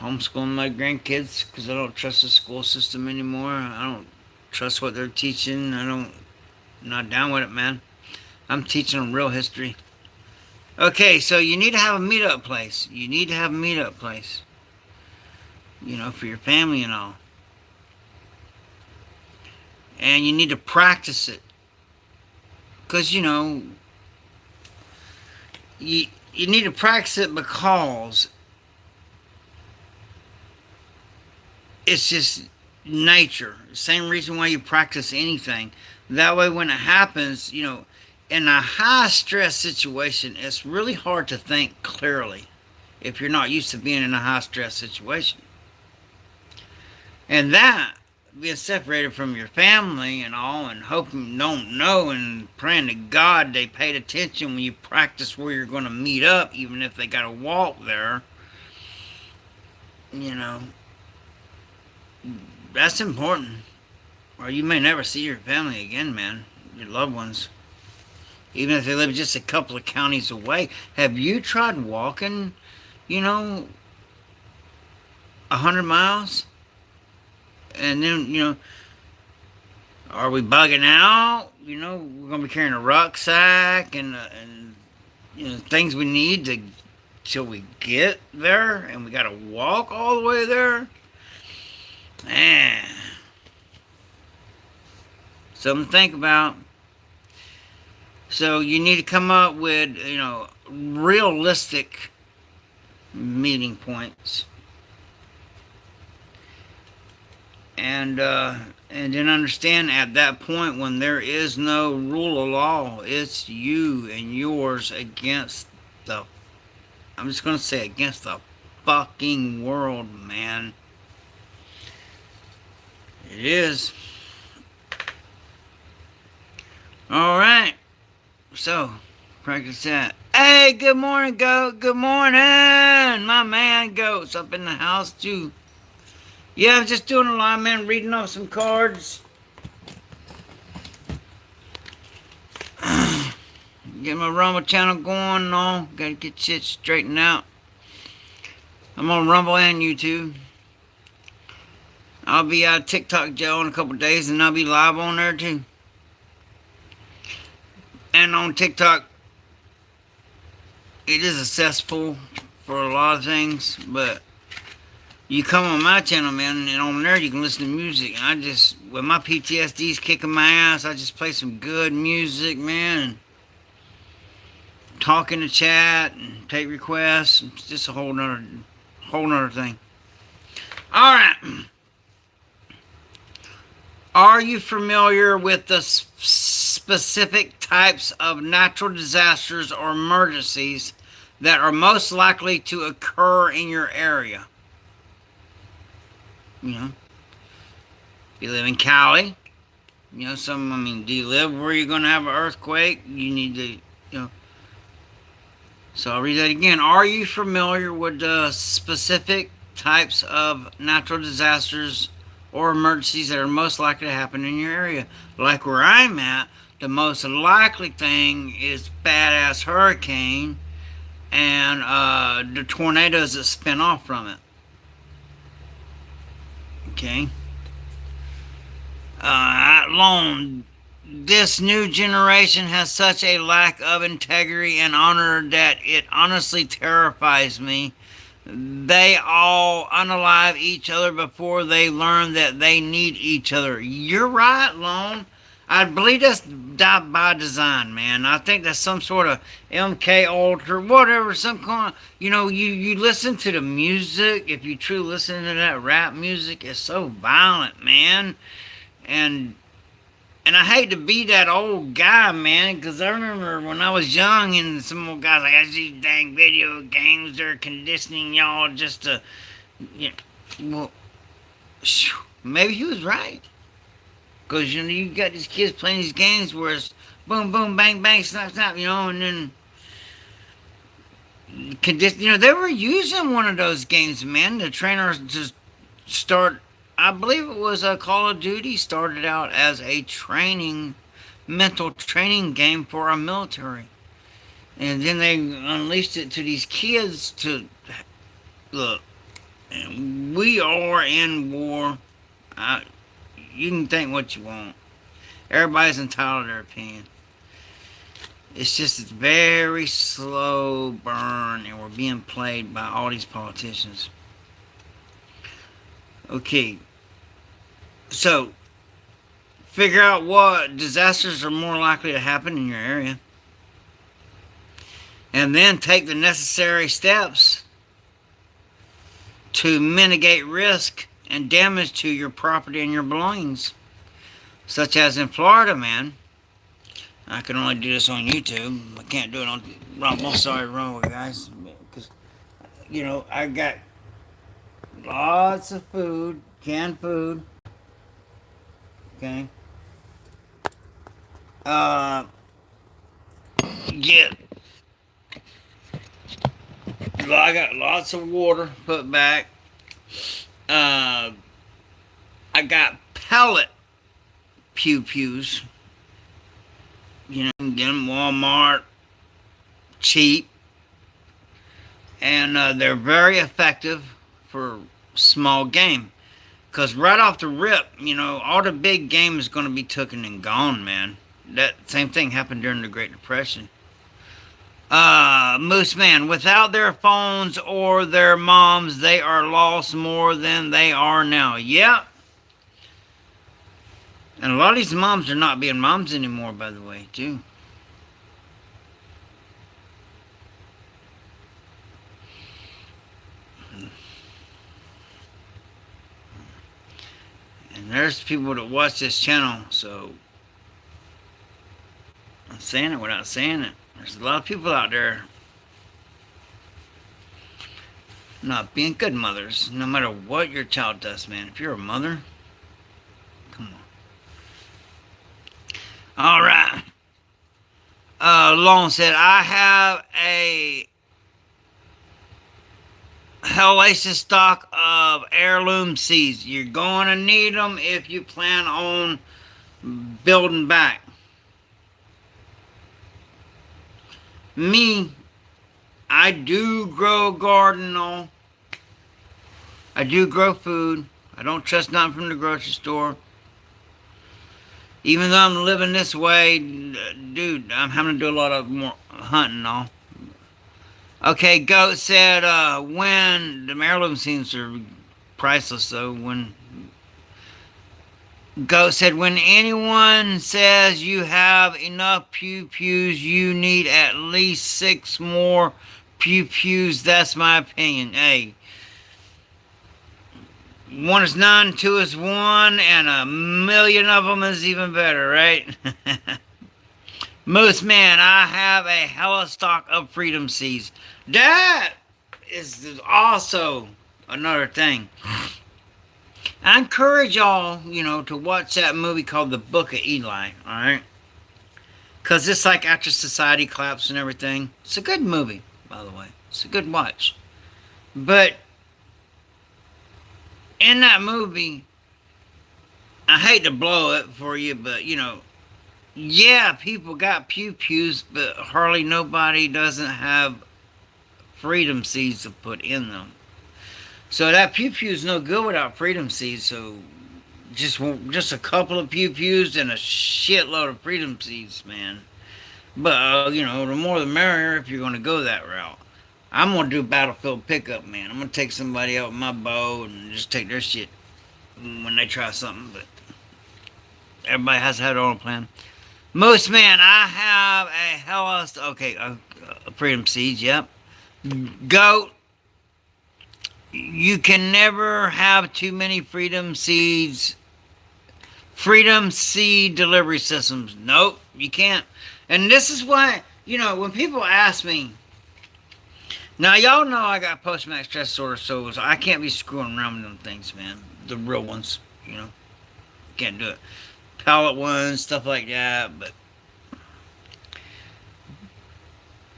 homeschooling my grandkids because I don't trust the school system anymore. I don't trust what they're teaching. I'm not down with it, man. I'm teaching them real history. Okay, so you need to have a meetup place. You need to have a meetup place. For your family and all. And you need to practice it. Because, you need to practice it because it's just nature. Same reason why you practice anything. That way when it happens, in a high stress situation, it's really hard to think clearly if you're not used to being in a high stress situation. And that, being separated from your family and all, and hoping don't know, and praying to God they paid attention when you practice where you're going to meet up, even if they got to walk there, that's important. Or you may never see your family again, man, your loved ones. Even if they live just a couple of counties away. Have you tried walking, 100 miles? And then, are we bugging out? We're going to be carrying a rucksack and things we need till we get there, and we got to walk all the way there. Man, something to think about. So you need to come up with, realistic meeting points. And then understand at that point when there is no rule of law, it's you and yours against I'm just going to say against the fucking world, man. It is. Alright. So, practice that. Hey, good morning, Goat. Good morning. My man, Goat's up in the house, too. Yeah, I'm just doing a live, man, reading off some cards. Get my Rumble channel going and all. Gotta get shit straightened out. I'm on Rumble and YouTube. I'll be out of TikTok jail in a couple days, and I'll be live on there, too. And on TikTok, it is a cesspool for a lot of things, but You come on my channel, man, and on there you can listen to music. And I just, when my PTSD's kicking my ass, I just play some good music, man, and talk in the chat and take requests. It's just a whole nother thing. All right. Are you familiar with the specific types of natural disasters or emergencies that are most likely to occur in your area? You know, if you live in Cali, do you live where you're going to have an earthquake? You need to, so I'll read that again. Are you familiar with the specific types of natural disasters or emergencies that are most likely to happen in your area? Like where I'm at, the most likely thing is badass hurricane and the tornadoes that spin off from it. Okay. Loan. This new generation has such a lack of integrity and honor that it honestly terrifies me. They all unalive each other before they learn that they need each other. You're right, Lone. I believe that's by design, man. I think that's some sort of MK Ultra, whatever, some kind of, you listen to the music. If you truly listen to that rap music, it's so violent, man. And I hate to be that old guy, man, because I remember when I was young and some old guys like, these dang video games, they're conditioning y'all just to, well, maybe he was right. Because, you got these kids playing these games where it's boom, boom, bang, bang, snap, snap, and then, they were using one of those games, man, to train us to start. I believe it was Call of Duty started out as a mental training game for our military. And then they unleashed it to these kids to, look, we are in war. You can think what you want. Everybody's entitled to their opinion. It's very slow burn, and we're being played by all these politicians. Okay, so figure out what disasters are more likely to happen in your area, and then take the necessary steps to mitigate risk and damage to your property and your belongings. Such as in Florida, man. I can only do this on YouTube. I can't do it on Rumble. Sorry, Rumble, guys. Because, I got lots of food, canned food. Okay. Get. I got lots of water put back. I got pellet pew-pews. Get them Walmart, cheap. And they're very effective for small game. Because right off the rip, all the big game is going to be taken and gone, man. That same thing happened during the Great Depression. Moose Man, without their phones or their moms, they are lost more than they are now. Yep. And a lot of these moms are not being moms anymore, by the way, too. And there's people that watch this channel, so I'm saying it without saying it. There's a lot of people out there not being good mothers, no matter what your child does, man. If you're a mother, come on. All right. Lone said, I have a hellacious stock of heirloom seeds. You're going to need them if you plan on building back. Me, I do grow a garden, though. I do grow food. I don't trust nothing from the grocery store. Even though I'm living this way, dude, I'm having to do a lot of more hunting, though. Okay, Goat said, when the heirloom seeds are priceless though. When Goat said, when anyone says you have enough pew pews, you need at least 6 more pew pews. That's my opinion. Hey, one is none, two is one, and a million of them is even better, right? Moose man, I have a hella stock of freedom seeds. That is also another thing. I encourage y'all, to watch that movie called The Book of Eli, alright? Because it's like after society collapse and everything. It's a good movie, by the way. It's a good watch. But in that movie, I hate to blow it for you, but, yeah, people got pew pews, but hardly nobody doesn't have freedom seeds to put in them. So that pew pew is no good without freedom seeds. So just a couple of pew pews and a shitload of freedom seeds, man. But the more the merrier if you're going to go that route. I'm going to do battlefield pickup, man. I'm going to take somebody out with my bow and just take their shit when they try something. But everybody has to have their own plan. Most man, I have a hella freedom seeds. Yep. Goat. You can never have too many freedom seeds. Freedom seed delivery systems. Nope, you can't. And this is why, when people ask me, now y'all know I got post-traumatic stress disorder, so I can't be screwing around with them things, man. The real ones, can't do it. Pallet ones, stuff like that,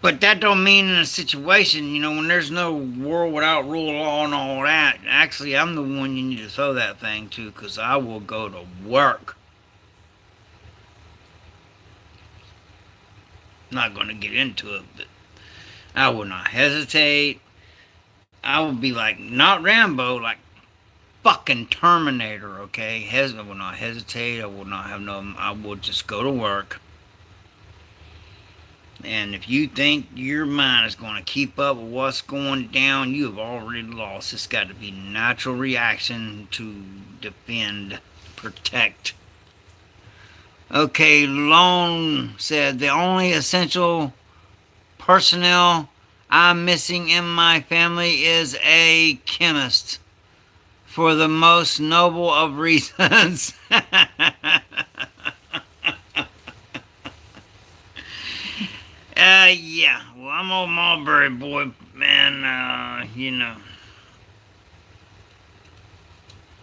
But that don't mean in a situation, when there's no world without rule, law, and all that, actually, I'm the one you need to throw that thing to, because I will go to work. Not going to get into it, but I will not hesitate. I will be like, not Rambo, like fucking Terminator, okay? I will not hesitate. I will not have I will just go to work. And if you think your mind is going to keep up with what's going down, you have already lost. It's got to be natural reaction to defend, protect. Okay, Lone said, the only essential personnel I'm missing in my family is a chemist. For the most noble of reasons. Yeah. Well, I'm old Mulberry boy, man. A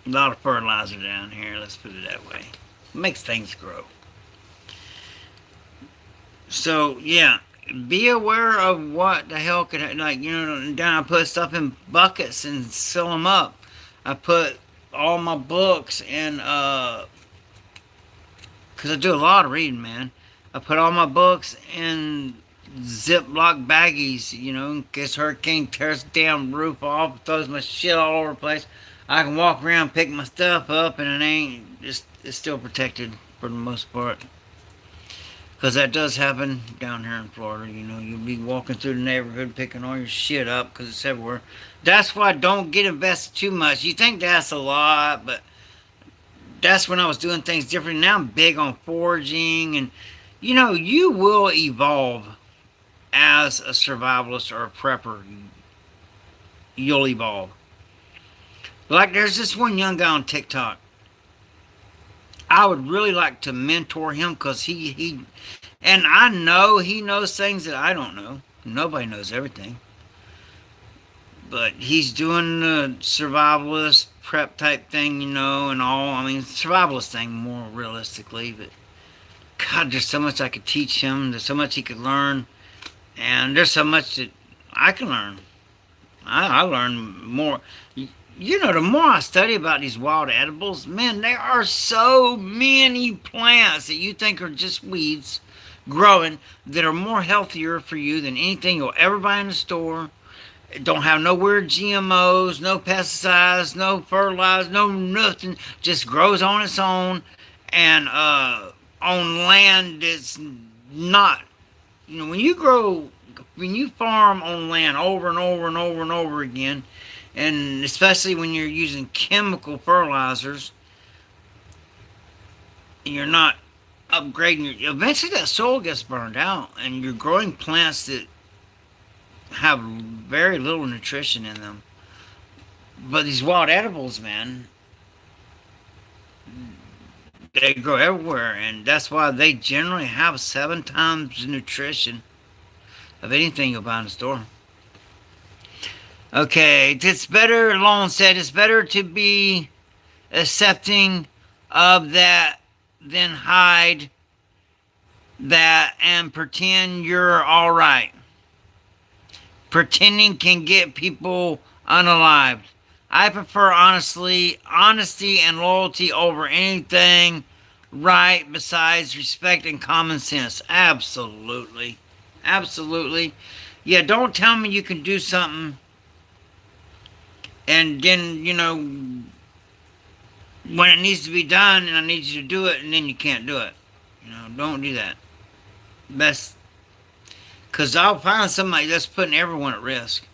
lot of fertilizer down here. Let's put it that way. Makes things grow. So yeah, be aware of what the hell could down. I put stuff in buckets and seal them up. I put all my books in because I do a lot of reading, man. I put all my books in Ziploc baggies, in case hurricane tears the damn roof off, throws my shit all over the place. I can walk around, pick my stuff up, and it's still protected for the most part. Because that does happen down here in Florida. You'll be walking through the neighborhood picking all your shit up because it's everywhere. That's why don't get invested too much. You think that's a lot, but that's when I was doing things different. Now I'm big on foraging, and you will evolve as a survivalist or a prepper. You'll evolve. Like there's this one young guy on TikTok. I would really like to mentor him because he and I know he knows things that I don't know. Nobody knows everything. But he's doing the survivalist prep type thing, and all. I mean, survivalist thing more realistically. But God, there's so much I could teach him. There's so much he could learn. And there's so much that I can learn. I learn more. The more I study about these wild edibles, man, there are so many plants that you think are just weeds growing that are more healthier for you than anything you'll ever buy in the store. It don't have no weird GMOs, no pesticides, no fertilizers, no nothing. Just grows on its own and on land that's not, when you farm on land over and over and over and over again, And especially when you're using chemical fertilizers, you're not upgrading eventually that soil gets burned out and you're growing plants that have very little nutrition in them. But these wild edibles, man, they grow everywhere, and that's why they generally have 7 times the nutrition of anything you'll buy in the store. Okay, it's better, Lon said, it's better to be accepting of that than hide that and pretend you're alright. Pretending can get people unalived. I prefer honesty and loyalty over anything right besides respect and common sense. Absolutely. Absolutely. Yeah, don't tell me you can do something and then, when it needs to be done and I need you to do it and then you can't do it. Don't do that. That's because I'll find somebody that's putting everyone at risk.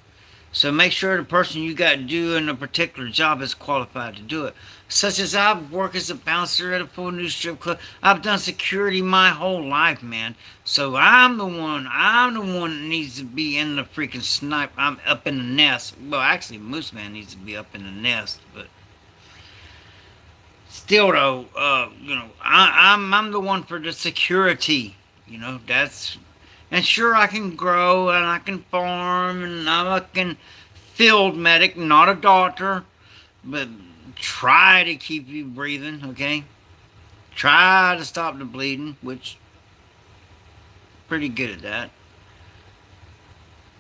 So make sure the person you got doing a particular job is qualified to do it. Such as I've worked as a bouncer at a full new strip club. I've done security my whole life, man. So I'm the one that needs to be in the freaking snipe. I'm up in the nest. Well, actually, Moose Man needs to be up in the nest, but still though, I'm the one for the security. That's and sure I can grow and I can farm and I can field medic, not a doctor, but try to keep you breathing, okay? Try to stop the bleeding, which pretty good at that.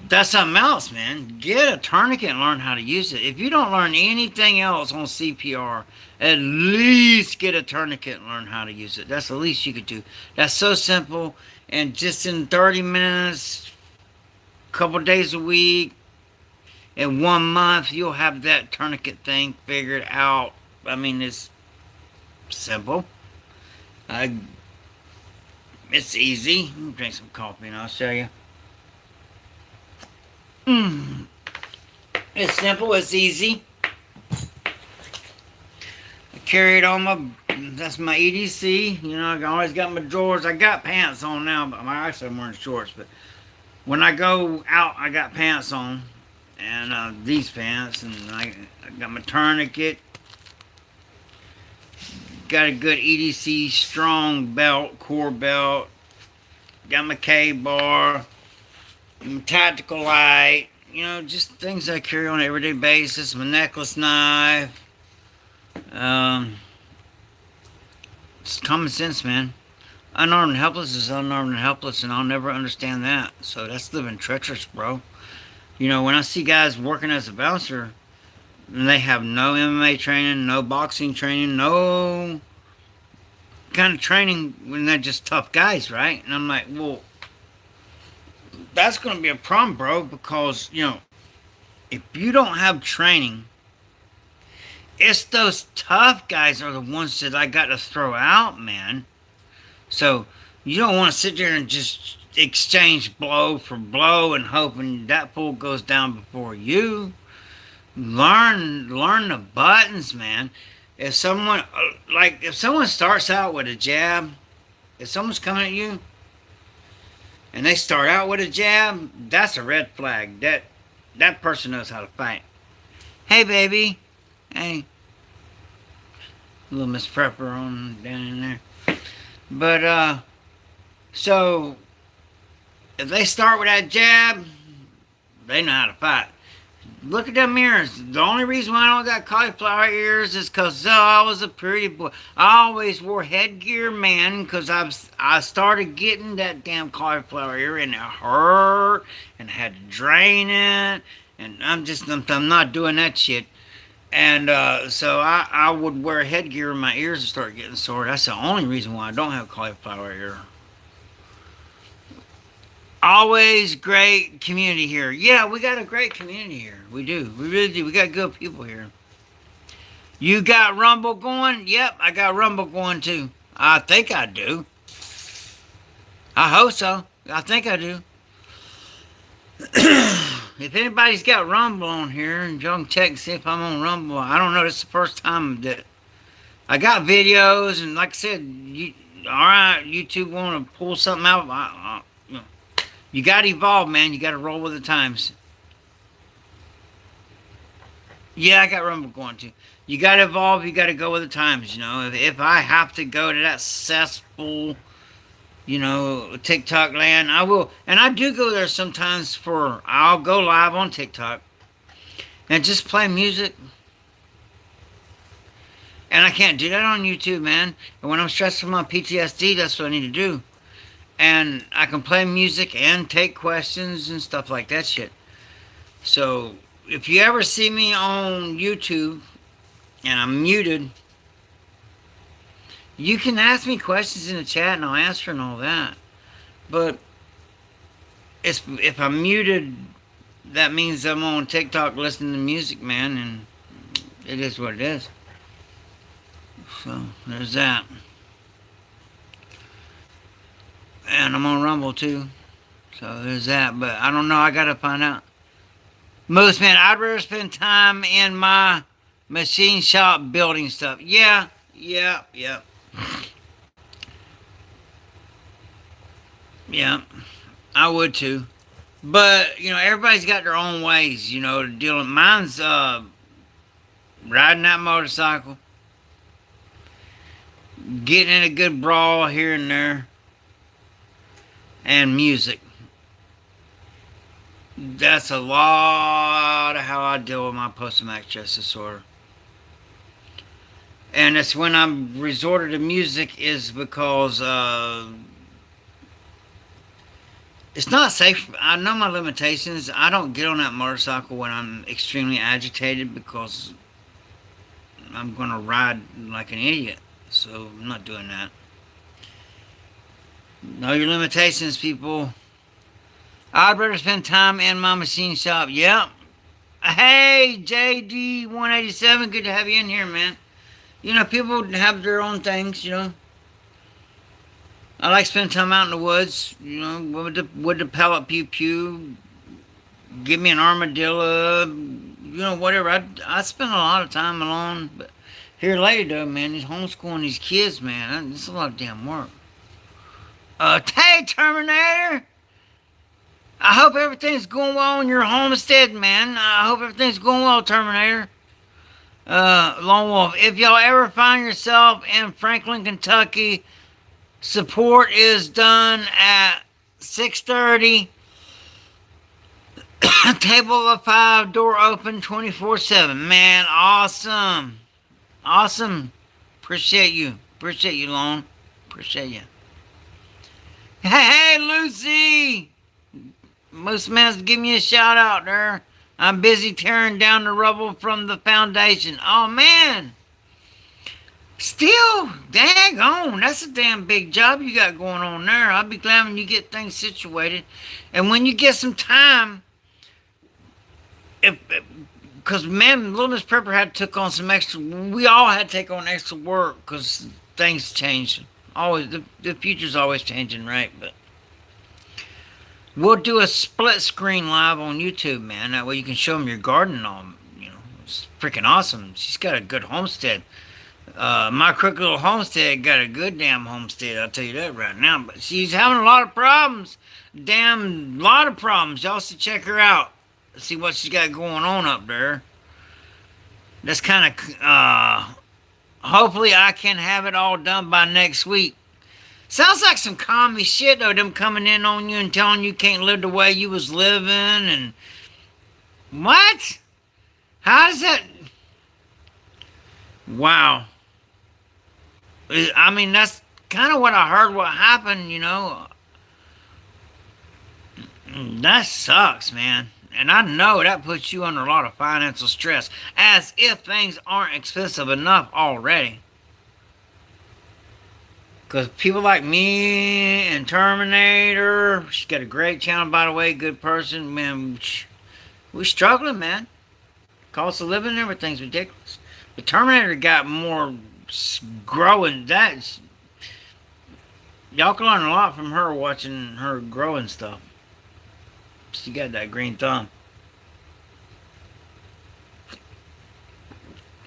That's something else, man. Get a tourniquet and learn how to use it. If you don't learn anything else on CPR, at least get a tourniquet and learn how to use it. That's the least you could do. That's so simple. And just in 30 minutes, a couple days a week, in 1 month, you'll have that tourniquet thing figured out. I mean, it's simple. It's easy. Let me drink some coffee and I'll show you. It's simple, it's easy. I carry it on that's my EDC. I always got my drawers. I got pants on now, but actually I'm wearing shorts. But when I go out, I got pants on. And these pants. And I got my tourniquet. Got a good EDC strong belt, core belt. Got my K-bar. Tactical light, just things I carry on an everyday basis. My necklace knife. It's common sense, man. Unarmed and helpless is unarmed and helpless, and I'll never understand that. So that's living treacherous, bro. When I see guys working as a bouncer, and they have no MMA training, no boxing training, no kind of training, when they're just tough guys, right? And I'm like, well, that's going to be a problem, bro, because, if you don't have training, it's those tough guys are the ones that I got to throw out, man. So, you don't want to sit there and just exchange blow for blow and hoping that fool goes down before you. Learn the buttons, man. If someone starts out with a jab, if someone's coming at you, and they start out with a jab, that's a red flag. That person knows how to fight. Hey, baby. Hey. A little Miss Prepper on down in there. But, so, if they start with that jab, they know how to fight. Look at them ears. The only reason why I don't got cauliflower ears is because I was a pretty boy. I always wore headgear, man, because I started getting that damn cauliflower ear and it hurt and had to drain it. And I'm not doing that shit. And so I would wear headgear and my ears would start getting sore. That's the only reason why I don't have cauliflower ear. Always great community here. Yeah, we got a great community here. We do. We really do. We got good people here. You got Rumble going? Yep, I got Rumble going too. I think I do. I hope so. I think I do. if anybody's got Rumble on here, and y'all can check and see if I'm on Rumble. I don't know. This is the first time that I got videos, and like I said, all right, YouTube want to pull something out. You got to evolve, man. You got to roll with the times. Yeah, I got Rumble going too. You got to evolve. You got to go with the times. If I have to go to that cesspool, TikTok land, I will. And I do go there sometimes I'll go live on TikTok and just play music. And I can't do that on YouTube, man. And when I'm stressed from my PTSD, that's what I need to do. And I can play music and take questions and stuff like that shit. So if you ever see me on YouTube and I'm muted, you can ask me questions in the chat and I'll answer and all that. But if I'm muted, that means I'm on TikTok listening to music, man, and it is what it is. So there's that. And I'm on Rumble too. So there's that. But I don't know. I gotta find out. Most, man, I'd rather spend time in my machine shop building stuff. Yeah. Yeah. I would too. But, everybody's got their own ways, to deal with. Mine's riding that motorcycle, getting in a good brawl here and there, and music. That's a lot of how I deal with my post-traumatic stress disorder. And it's when I'm resorted to music is because it's not safe. I know my limitations. I don't get on that motorcycle when I'm extremely agitated because I'm going to ride like an idiot. So I'm not doing that. Know your limitations, people. I'd rather spend time in my machine shop. Yep. Hey, JD187. Good to have you in here, man. People have their own things, I like spending time out in the woods, with the pellet pew pew. Give me an armadillo, whatever. I spend a lot of time alone. But here lately, though, man, these homeschooling these kids, man, it's a lot of damn work. Hey, Terminator! I hope everything's going well in your homestead, man. I hope everything's going well, Terminator. Lone Wolf, if y'all ever find yourself in Franklin, Kentucky, support is done at 6:30. Table of 5, door open 24/7. Man, awesome. Appreciate you, Lone. Appreciate you. Hey, Lucy. Most man's give me a shout out there. I'm busy tearing down the rubble from the foundation. Oh, man. Still, daggone, that's a damn big job you got going on there. I'll be glad when you get things situated. And when you get some time, because, man, Little Miss Prepper had took on some extra, we all had to take on extra work because things change. Always, the future's always changing, right? But we'll do a split screen live on YouTube, man. That way you can show them your garden and all. It's freaking awesome. She's got a good homestead. My crooked little homestead got a good damn homestead, I'll tell you that right now. But she's having a lot of problems. Damn lot of problems. Y'all should check her out. See what she's got going on up there. That's kind of, hopefully I can have it all done by next week. Sounds like some commie shit, though, them coming in on you and telling you can't live the way you was living and... What? How does that... Wow. I mean, that's kind of what I heard what happened, That sucks, man. And I know that puts you under a lot of financial stress, as if things aren't expensive enough already. Because people like me and Terminator, she's got a great channel, by the way, good person, man, we're struggling, man. Cost of living and everything's ridiculous. The Terminator got more growing. Y'all can learn a lot from her watching her growing stuff. She got that green thumb.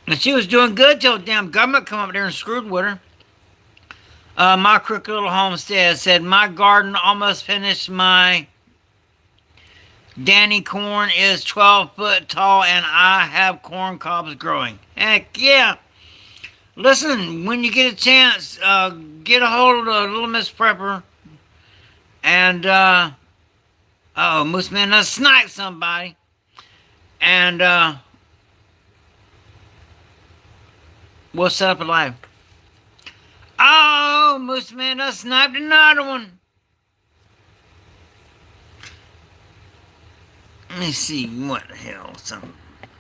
And she was doing good till the damn government come up there and screwed with her. My crooked little homestead said, my garden almost finished. My Danny corn is 12 foot tall and I have corn cobs growing. Heck yeah. Listen, when you get a chance, get a hold of Little Miss Prepper and, Moose Man does snipe somebody. And, we'll set up a live. Oh, Moose Man does sniped another one. Let me see what the hell some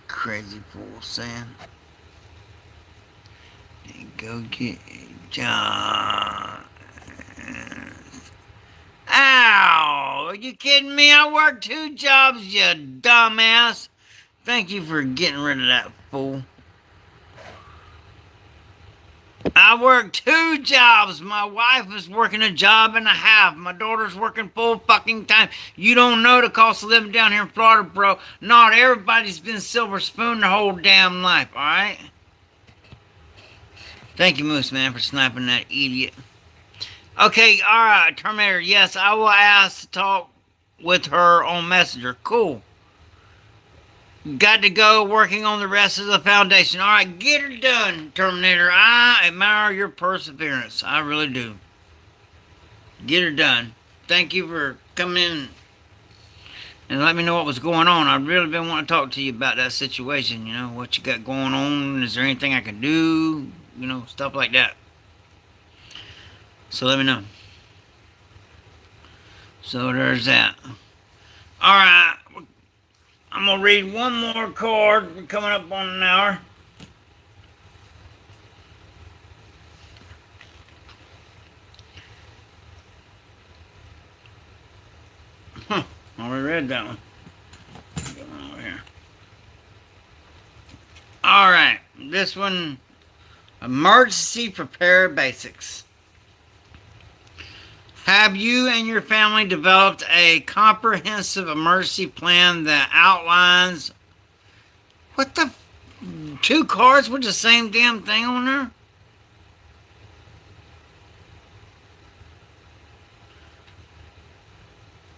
crazy fool saying. Go get a job. Ow! Are you kidding me? I work 2 jobs, you dumbass. Thank you for getting rid of that fool. I work 2 jobs. My wife is working a job and a half. My daughter's working full fucking time. You don't know the cost of living down here in Florida, bro. Not everybody's been silver spoon their whole damn life, alright? Thank you, Moose Man, for sniping that idiot. Okay, alright, Terminator. Yes, I will ask to talk with her on Messenger. Cool. Got to go working on the rest of the foundation. Alright, get her done, Terminator. I admire your perseverance. I really do. Get her done. Thank you for coming in and let me know what was going on. I've really been wanting to talk to you about that situation. You know, what you got going on. Is there anything I can do? You know, stuff like that. So let me know. So there's that. Alright. I'm going to read one more card. We're coming up on an hour. Huh. Already read that one. Get one over here. Alright. This one. Emergency Prepare Basics. Have you and your family developed a comprehensive emergency plan that outlines what the 2 cards with the same damn thing on there?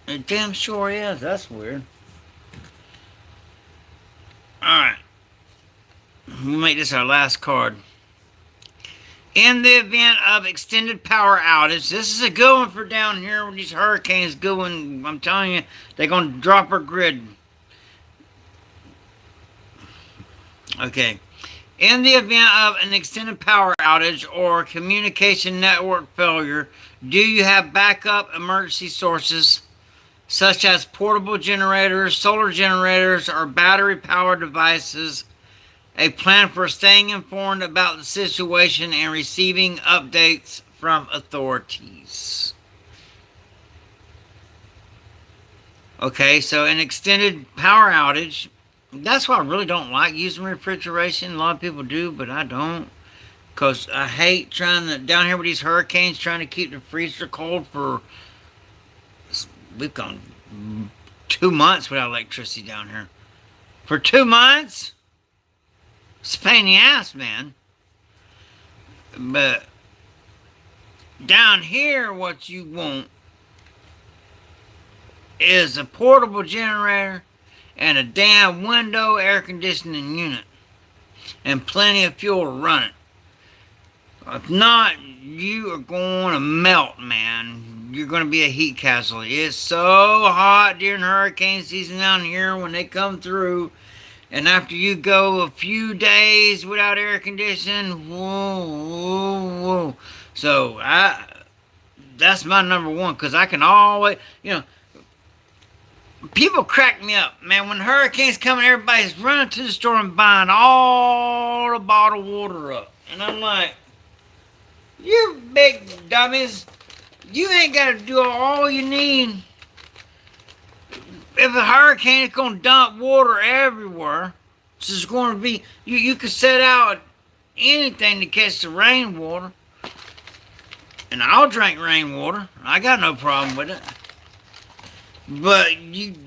It damn sure is. That's weird. Alright. We'll make this our last card. In the event of extended power outage, this is a good one for down here with these hurricanes. Good one. I'm telling you, they're going to drop our grid. Okay. In the event of an extended power outage or communication network failure, do you have backup emergency sources such as portable generators, solar generators, or battery-powered devices? A plan for staying informed about the situation and receiving updates from authorities. Okay, so an extended power outage. That's why I really don't like using refrigeration. A lot of people do, but I don't. Because I hate trying to, down here with these hurricanes, trying to keep the freezer cold for, we've gone 2 months without electricity down here. For 2 months? It's a pain in the ass, man. But down here, what you want is a portable generator and a damn window air conditioning unit and plenty of fuel to run it. If not, you are going to melt, man. You're going to be a heat casualty. It's so hot during hurricane season down here when they come through. And after you go a few days without air conditioning, whoa. So, that's my number one, because I can always, people crack me up, man. When hurricanes come, everybody's running to the store and buying all the bottled water up. And I'm like, you big dummies, you ain't got to do all you need. If a hurricane is going to dump water everywhere, so it's going to be, you could set out anything to catch the rainwater. And I'll drink rainwater. I got no problem with it. But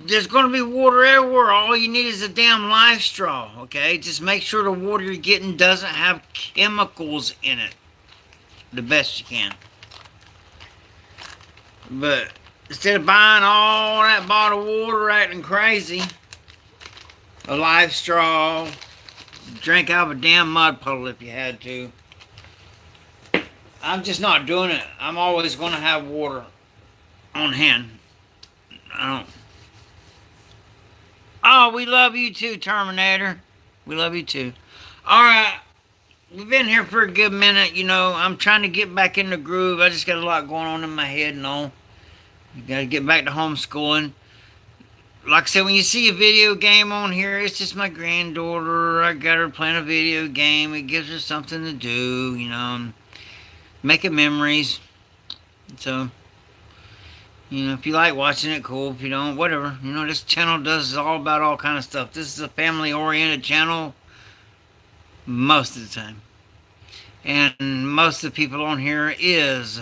there's going to be water everywhere. All you need is a damn life straw, okay? Just make sure the water you're getting doesn't have chemicals in it the best you can. But instead of buying all that bottled water acting crazy, a life straw, drink out of a damn mud puddle if you had to. I'm just not doing it. I'm always going to have water on hand. I don't. Oh, we love you too, Terminator. We love you too. All right. We've been here for a good minute. You know, I'm trying to get back in the groove. I just got a lot going on in my head and all. You got to get back to homeschooling. Like I said, when you see a video game on here, it's just my granddaughter. I got her playing a video game. It gives her something to do, you know, making memories. So, you know, if you like watching it, cool. If you don't, whatever. You know, this channel does all about all kind of stuff. This is a family-oriented channel most of the time. And most of the people on here is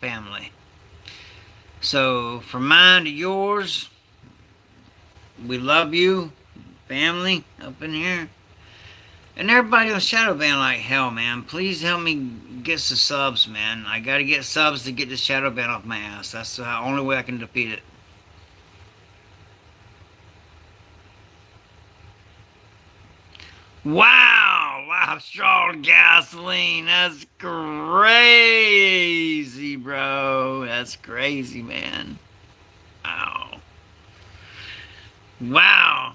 family. So, from mine to yours, we love you, family, up in here. And everybody on Shadow Ban like hell, man. Please help me get some subs, man. I gotta get subs to get the Shadow Ban off my ass. That's the only way I can defeat it. Wow! Live straw gasoline. That's crazy, bro. That's crazy, man. Wow. Wow.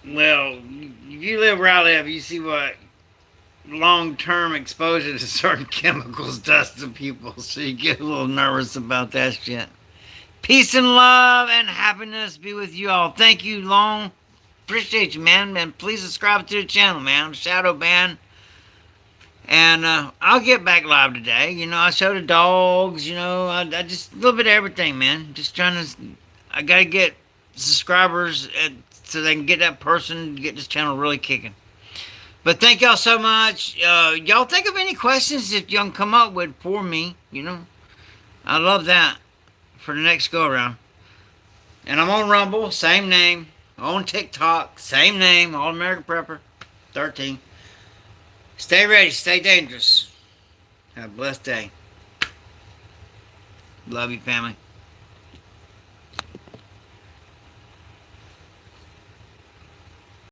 Well, if you live where I live, you see what long-term exposure to certain chemicals does to people, so you get a little nervous about that shit. Peace and love and happiness be with you all. Thank you, Long. Appreciate you, man. And please subscribe to the channel, man. I'm Shadow Ban. And I'll get back live today. You know, I show the dogs, you know, I just a little bit of everything, man. Just trying to, I got to get subscribers so they can get that person, get this channel really kicking. But thank y'all so much. Y'all think of any questions if y'all can come up with for me, you know. I love that for the next go around. And I'm on Rumble, same name. On TikTok, same name, All American Prepper 13. Stay ready, stay dangerous. Have a blessed day. Love you, family.